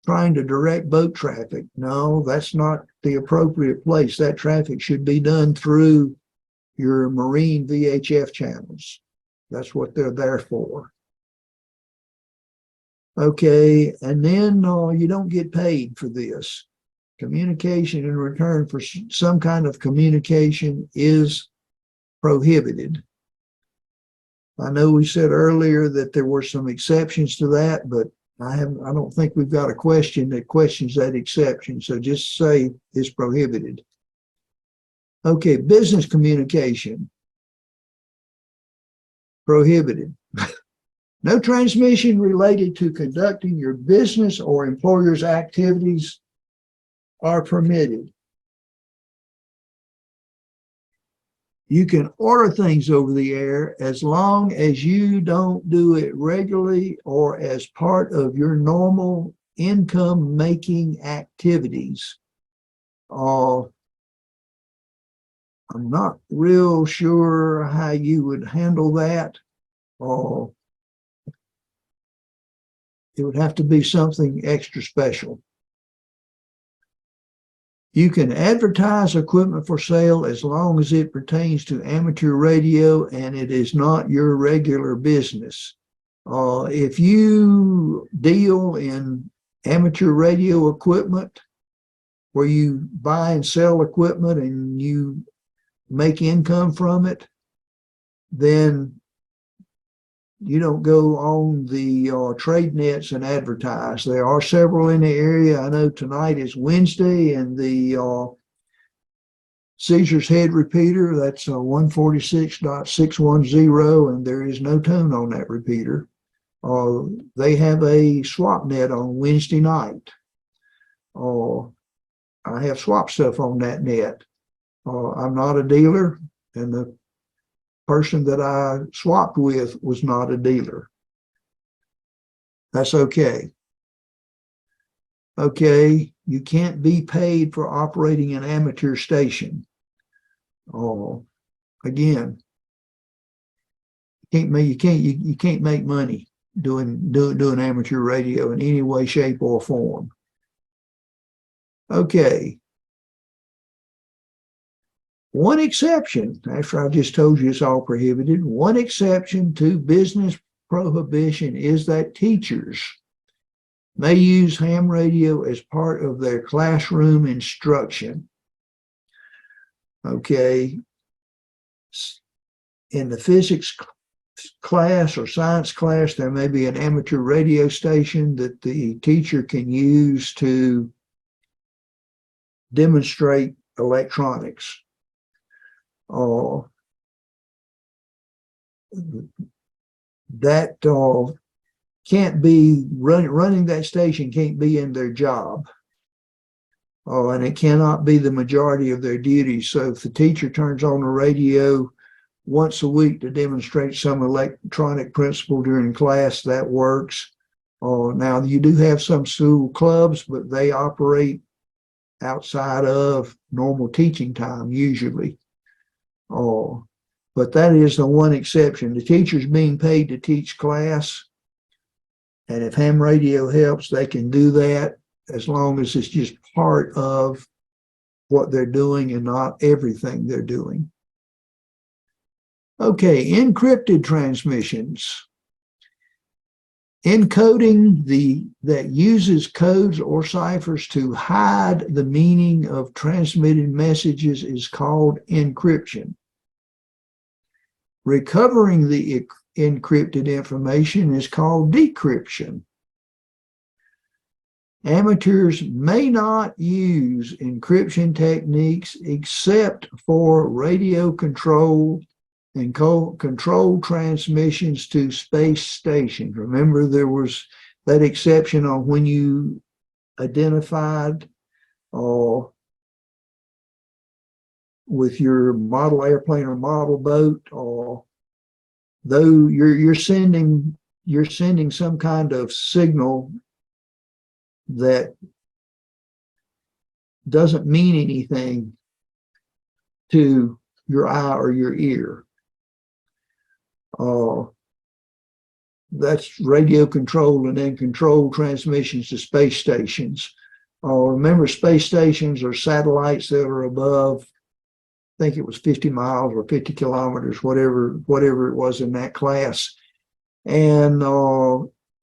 A: trying to direct boat traffic. No, that's not the appropriate place. That traffic should be done through your marine VHF channels. That's what they're there for. Okay, and then you don't get paid for this. Communication in return for some kind of communication is prohibited. I know we said earlier that there were some exceptions to that, but I don't think we've got a question that questions that exception. So just say it's prohibited. Okay, business communication, prohibited. No transmission related to conducting your business or employer's activities are permitted. You can order things over the air as long as you don't do it regularly or as part of your normal income making activities. I'm not real sure how you would handle that. It would have to be something extra special. You can advertise equipment for sale as long as it pertains to amateur radio and it is not your regular business. If you deal in amateur radio equipment where you buy and sell equipment and you make income from it, then you don't go on the trade nets and advertise. There are several in the area. I know tonight is Wednesday, and the Caesar's head repeater, that's 146.610, and there is no tone on that repeater. They have a swap net on Wednesday night. I have swap stuff on that net. I'm not a dealer, and the person that I swapped with was not a dealer. That's okay. Okay, you can't be paid for operating an amateur station. Again, you can't make money doing amateur radio in any way, shape, or form. Okay. One exception, after I just told you it's all prohibited, one exception to business prohibition is that teachers may use ham radio as part of their classroom instruction. Okay. In the physics class or science class, there may be an amateur radio station that the teacher can use to demonstrate electronics. That can't be running that station can't be in their job. And it cannot be the majority of their duties. So if the teacher turns on the radio once a week to demonstrate some electronic principle during class, that works. Now you do have some school clubs, but they operate outside of normal teaching time usually. But that is the one exception. The teacher's being paid to teach class, and if ham radio helps, they can do that as long as it's just part of what they're doing and not everything they're doing. Okay, encrypted transmissions. Encoding that uses codes or ciphers to hide the meaning of transmitted messages is called encryption. Recovering the encrypted information is called decryption. Amateurs may not use encryption techniques except for radio control and control transmissions to space stations. Remember, there was that exception on when you identified with your model airplane or model boat, though you're sending some kind of signal that doesn't mean anything to your eye or your ear. That's radio control, and then control transmissions to space stations. Remember, space stations are satellites that are above, I think it was 50 miles or 50 kilometers, whatever it was in that class. And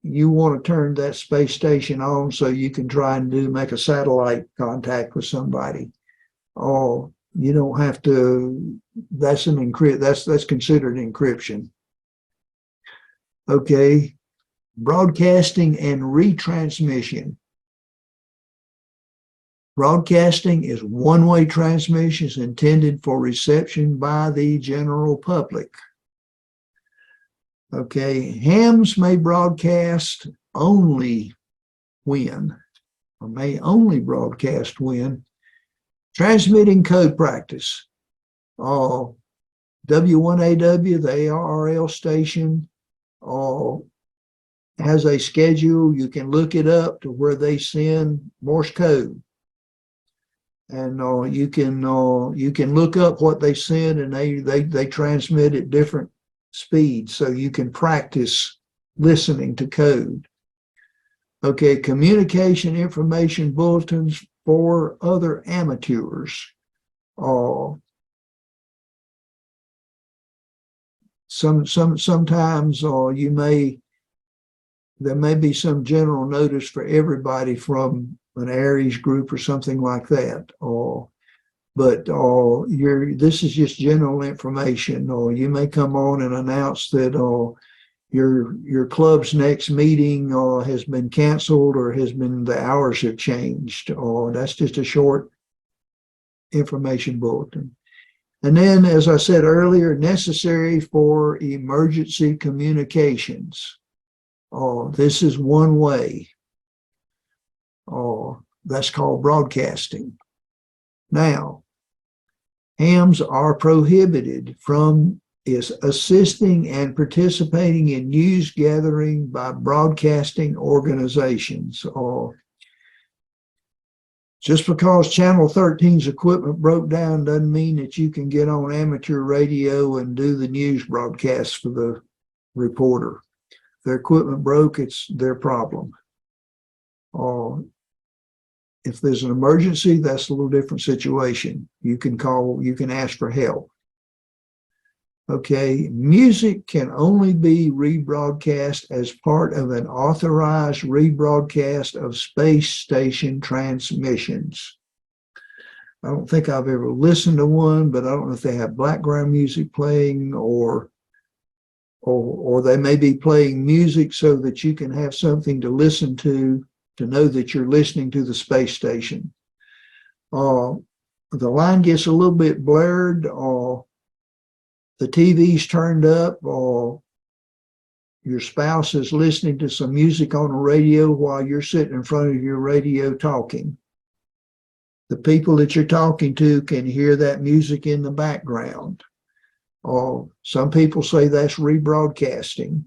A: you want to turn that space station on so you can try and make a satellite contact with somebody. You don't have to, that's considered encryption. Okay, broadcasting and retransmission. Broadcasting is one-way transmissions intended for reception by the general public. Okay, hams may broadcast only when, or may only broadcast when, transmitting code practice. W1AW, the ARRL station, has a schedule. You can look it up to where they send Morse code. And you can look up what they send, and they transmit at different speeds, so you can practice listening to code. Okay, communication information bulletins for other amateurs. Sometimes there may be some general notice for everybody from an Aries group or something like that. But this is just general information. Or you may come on and announce that your club's next meeting has been canceled or the hours have changed. That's just a short information bulletin. And then, as I said earlier, necessary for emergency communications. This is one way. That's called broadcasting. Now, hams are prohibited from assisting and participating in news gathering by broadcasting organizations. Just because Channel 13's equipment broke down doesn't mean that you can get on amateur radio and do the news broadcast for the reporter. If their equipment broke, it's their problem. If there's an emergency, that's a little different situation. You can ask for help. Okay, music can only be rebroadcast as part of an authorized rebroadcast of space station transmissions. I don't think I've ever listened to one, but I don't know if they have background music playing or they may be playing music so that you can have something to listen to know that you're listening to the space station. The line gets a little bit blurred, the TV's turned up, or your spouse is listening to some music on the radio while you're sitting in front of your radio talking. The people that you're talking to can hear that music in the background. Some people say that's rebroadcasting.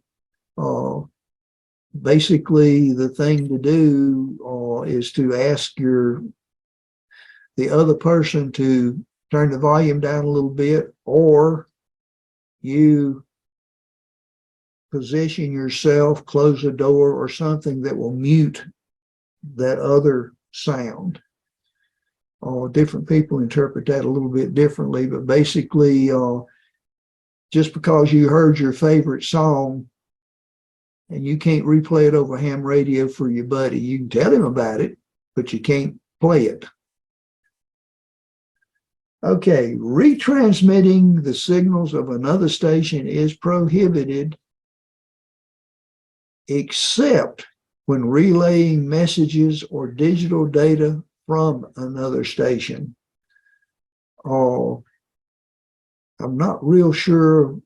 A: Basically, the thing to do is to ask the other person to turn the volume down a little bit, or you position yourself, close the door or something that will mute that other sound. Different people interpret that a little bit differently, but basically, just because you heard your favorite song and you can't replay it over ham radio for your buddy, you can tell him about it, but you can't play it. Okay, retransmitting the signals of another station is prohibited except when relaying messages or digital data from another station. I'm not real sure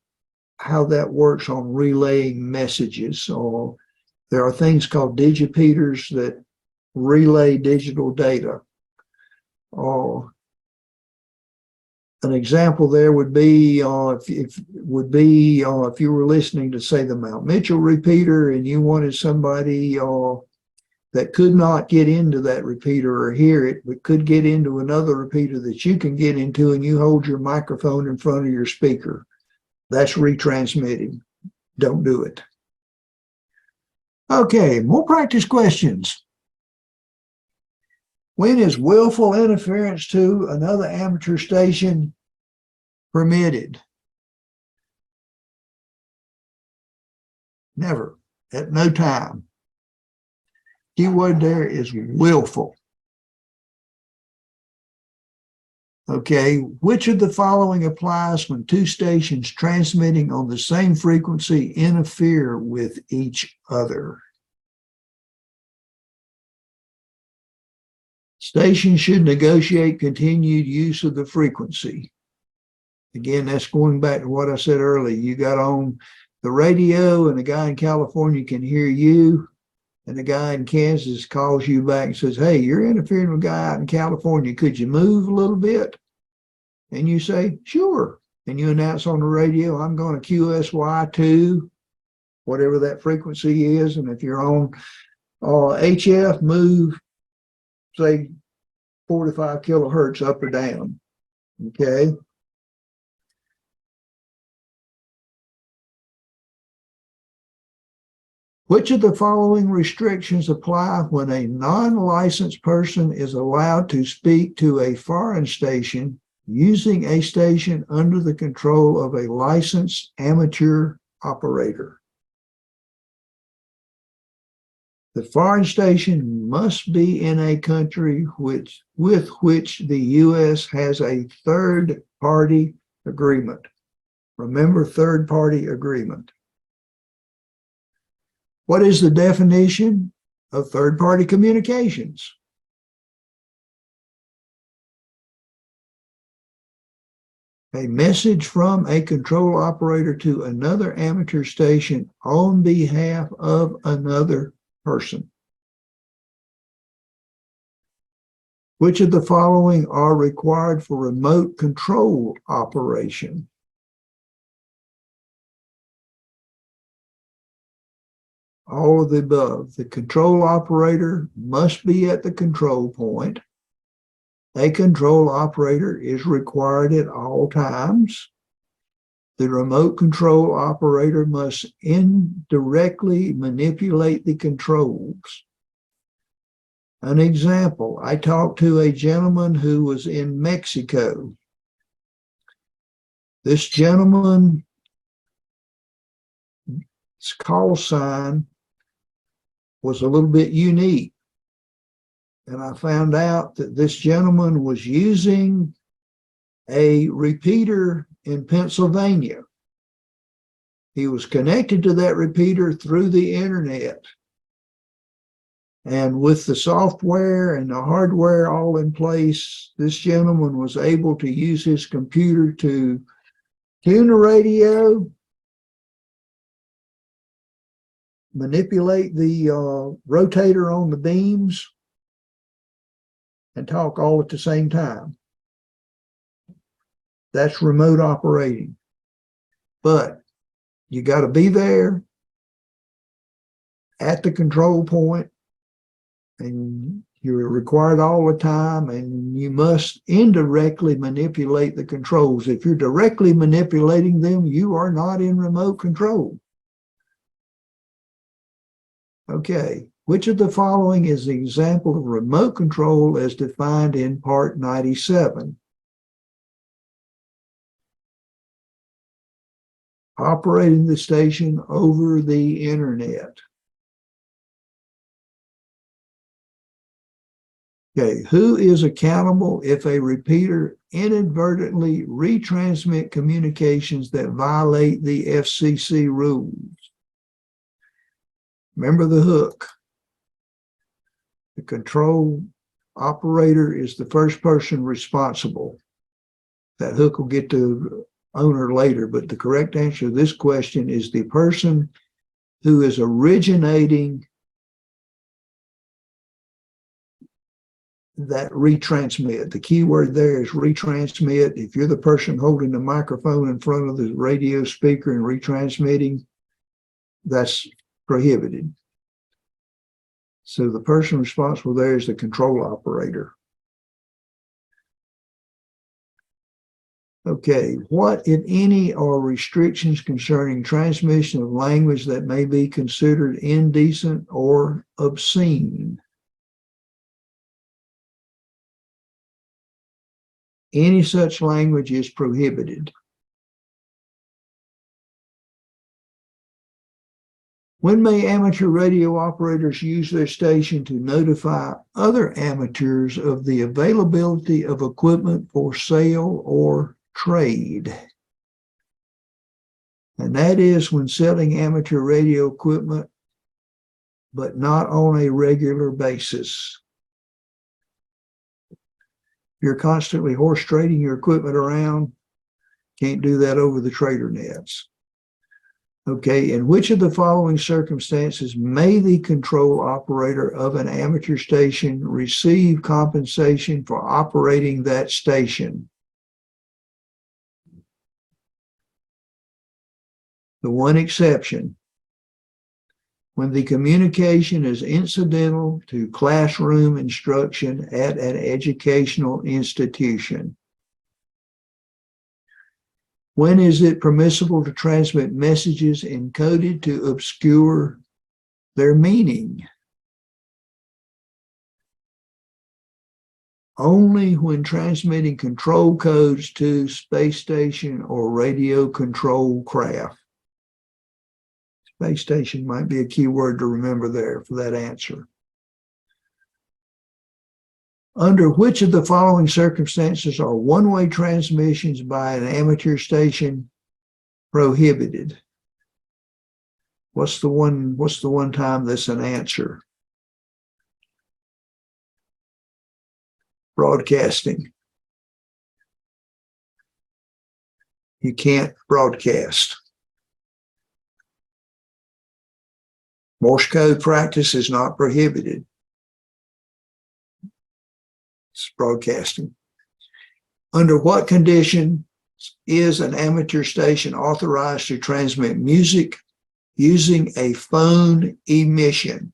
A: how that works on relaying messages. There are things called digipeaters that relay digital data. An example there would be if you were listening to, say, the Mount Mitchell repeater, and you wanted somebody that could not get into that repeater or hear it, but could get into another repeater that you can get into, and you hold your microphone in front of your speaker. That's retransmitting. Don't do it. Okay, more practice questions. When is willful interference to another amateur station permitted? Never, at no time. Key word there is willful. Okay, which of the following applies when two stations transmitting on the same frequency interfere with each other? Stations should negotiate continued use of the frequency. Again, that's going back to what I said earlier. You got on the radio and the guy in California can hear you, and the guy in Kansas calls you back and says, hey, you're interfering with a guy out in California. Could you move a little bit? And you say, sure. And you announce on the radio, I'm going to QSY2, whatever that frequency is. And if you're on HF, move, say, 45 kilohertz up or down. Okay. Which of the following restrictions apply when a non-licensed person is allowed to speak to a foreign station using a station under the control of a licensed amateur operator? The foreign station must be in a country with which the U.S. has a third-party agreement. Remember, third-party agreement. What is the definition of third-party communications? A message from a control operator to another amateur station on behalf of another person. Which of the following are required for remote control operation? All of the above. The control operator must be at the control point. A control operator is required at all times. The remote control operator must indirectly manipulate the controls. An example, I talked to a gentleman who was in Mexico. This gentleman's call sign was a little bit unique. And I found out that this gentleman was using a repeater in Pennsylvania. He was connected to that repeater through the internet. And with the software and the hardware all in place, this gentleman was able to use his computer to tune the radio, manipulate the rotator on the beams, and talk all at the same time. That's remote operating. But you got to be there at the control point, and you're required all the time, and you must indirectly manipulate the controls. If you're directly manipulating them, you are not in remote control. Okay, which of the following is the example of remote control as defined in Part 97? Operating the station over the internet. Okay, who is accountable if a repeater inadvertently retransmit communications that violate the FCC rules? Remember the hook. The control operator is the first person responsible. That hook will get to owner later, but the correct answer to this question is the person who is originating that retransmit. The key word there is retransmit. If you're the person holding the microphone in front of the radio speaker and retransmitting, that's prohibited. So the person responsible there is the control operator. Okay, what, if any, are restrictions concerning transmission of language that may be considered indecent or obscene? Any such language is prohibited. When may amateur radio operators use their station to notify other amateurs of the availability of equipment for sale or trade? And that is when selling amateur radio equipment, but not on a regular basis. You're constantly horse trading your equipment around, can't do that over the trader nets. Okay, in which of the following circumstances may the control operator of an amateur station receive compensation for operating that station? The one exception, when the communication is incidental to classroom instruction at an educational institution. When is it permissible to transmit messages encoded to obscure their meaning. Only when transmitting control codes to space station or radio control craft. Space station might be a key word to remember there for that answer. Under which of the following circumstances are one-way transmissions by an amateur station prohibited? What's the one time that's an answer? Broadcasting. You can't broadcast. Morse code practice is not prohibited. It's broadcasting. Under what condition is an amateur station authorized to transmit music using a phone emission?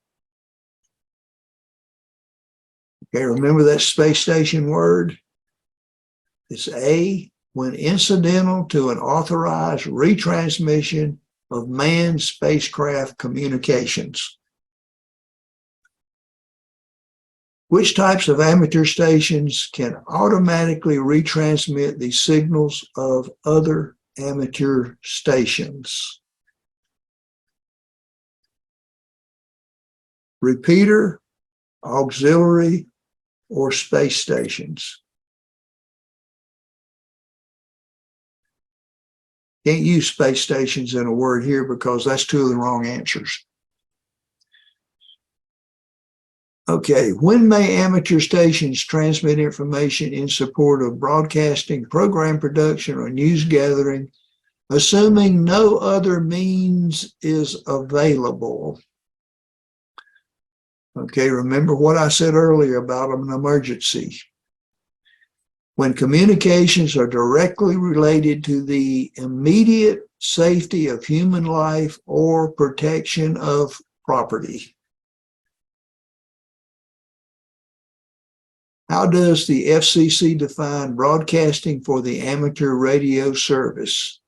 A: Okay, remember that space station word? It's A, when incidental to an authorized retransmission of manned spacecraft communications. Which types of amateur stations can automatically retransmit the signals of other amateur stations? Repeater, auxiliary, or space stations? Can't use space stations in a word here because that's two of the wrong answers. Okay, when may amateur stations transmit information in support of broadcasting, program production, or news gathering, assuming no other means is available? Okay, remember what I said earlier about an emergency. When communications are directly related to the immediate safety of human life or protection of property. How does the FCC define broadcasting for the amateur radio service?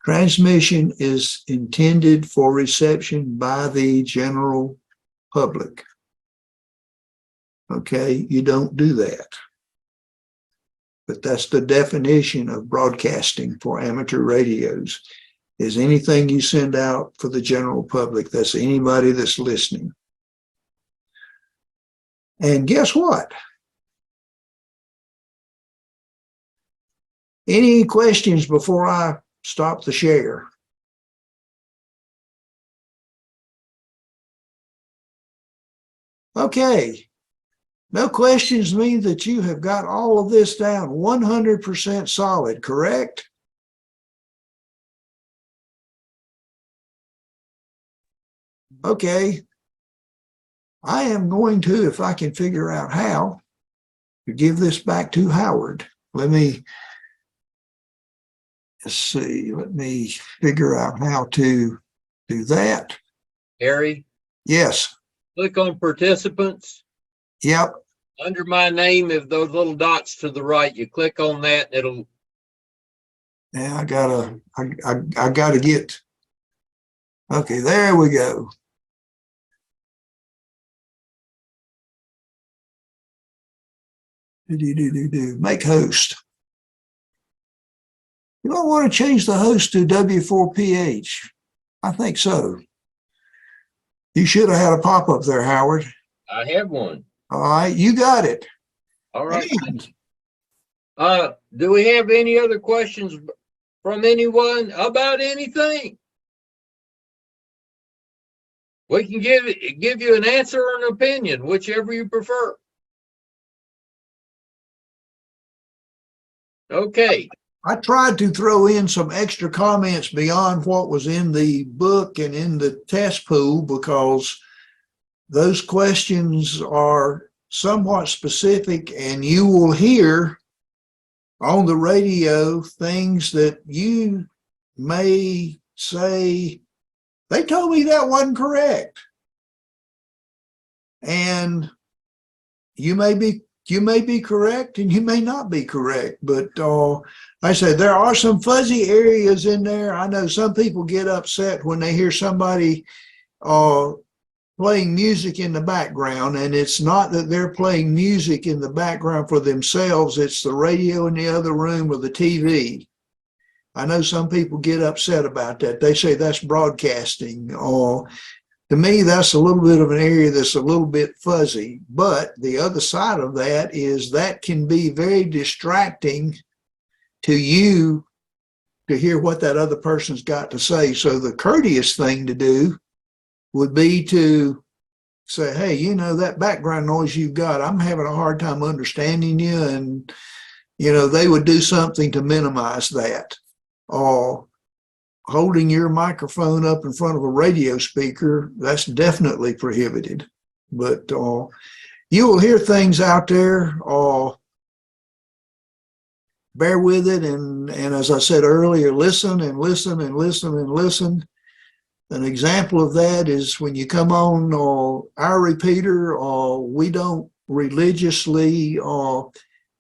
A: Transmission is intended for reception by the general public. Okay, you don't do that. But that's the definition of broadcasting for amateur radios, is anything you send out for the general public. That's anybody that's listening. And guess what? Any questions before I stop the share? Okay. No questions mean that you have got all of this down 100% solid, correct? Okay. I am going to, if I can figure out how, to give this back to Howard. Let's see, let me figure out how to do that.
C: Harry,
A: Yes.
C: click on participants.
A: Yep.
C: Under my name, if those little dots to the right, you click on that, it'll.
A: Yeah, I gotta get. Okay, there we go. Make host. You might want to change the host to W4PH. I think so. You should have had a pop-up there, Howard.
C: I have one.
A: All right, you got it.
C: All right.
A: And
C: Do we have any other questions from anyone about anything? We can give you an answer or an opinion, whichever you prefer. Okay.
A: I tried to throw in some extra comments beyond what was in the book and in the test pool because those questions are somewhat specific, and you will hear on the radio things that you may say, they told me that wasn't correct. And you may be you may be correct and you may not be correct, but I say there are some fuzzy areas in there. I know some people get upset when they hear somebody playing music in the background, and it's not that they're playing music in the background for themselves. It's the radio in the other room or the TV. I know some people get upset about that. They say that's broadcasting. Or to me, that's a little bit of an area that's a little bit fuzzy. But the other side of that is that can be very distracting to you to hear what that other person's got to say. So the courteous thing to do would be to say, hey, you know, that background noise you've got, I'm having a hard time understanding you. And, you know, they would do something to minimize that. Or holding your microphone up in front of a radio speaker, that's definitely prohibited. But you will hear things out there. Bear with it. And as I said earlier, listen and listen and listen and listen. An example of that is when you come on our repeater, we don't religiously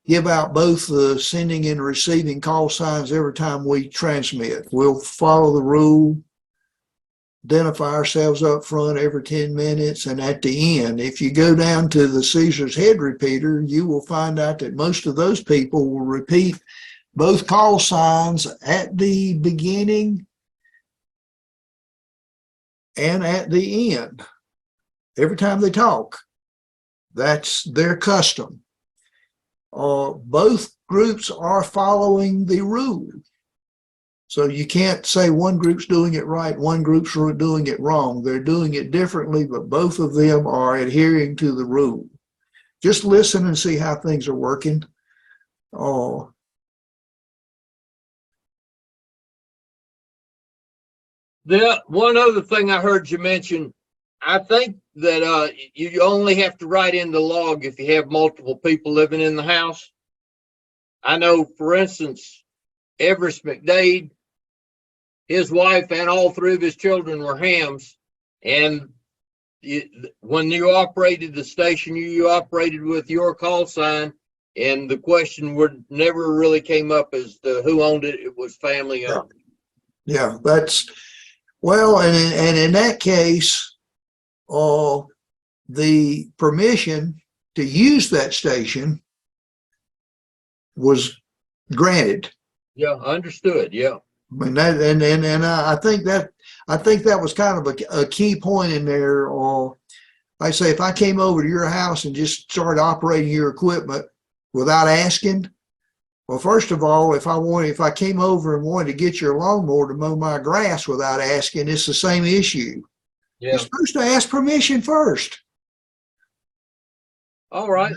A: give out both the sending and receiving call signs every time we transmit. We'll follow the rule, identify ourselves up front every 10 minutes, and at the end. If you go down to the Caesar's Head repeater, you will find out that most of those people will repeat both call signs at the beginning and at the end every time they talk. That's their custom. Both groups are following the rule. So you can't say one group's doing it right, one group's doing it wrong. They're doing it differently, but both of them are adhering to the rule. Just listen and see how things are working.
C: The one other thing I heard you mention, I think that you only have to write in the log if you have multiple people living in the house. I know, for instance, Everest McDade, his wife and all three of his children were hams. And when you operated the station, you operated with your call sign, and the question never really came up as to who owned it. It was family owned.
A: Yeah, that's, well, and in that case, the permission to use that station was granted.
C: Yeah, understood. Yeah.
A: I mean that, and I think that was kind of a key point in there. I say, if I came over to your house and just started operating your equipment without asking, well, first of all, if I came over and wanted to get your lawnmower to mow my grass without asking, it's the same issue.
C: Yeah.
A: You're supposed to ask permission first.
C: All right.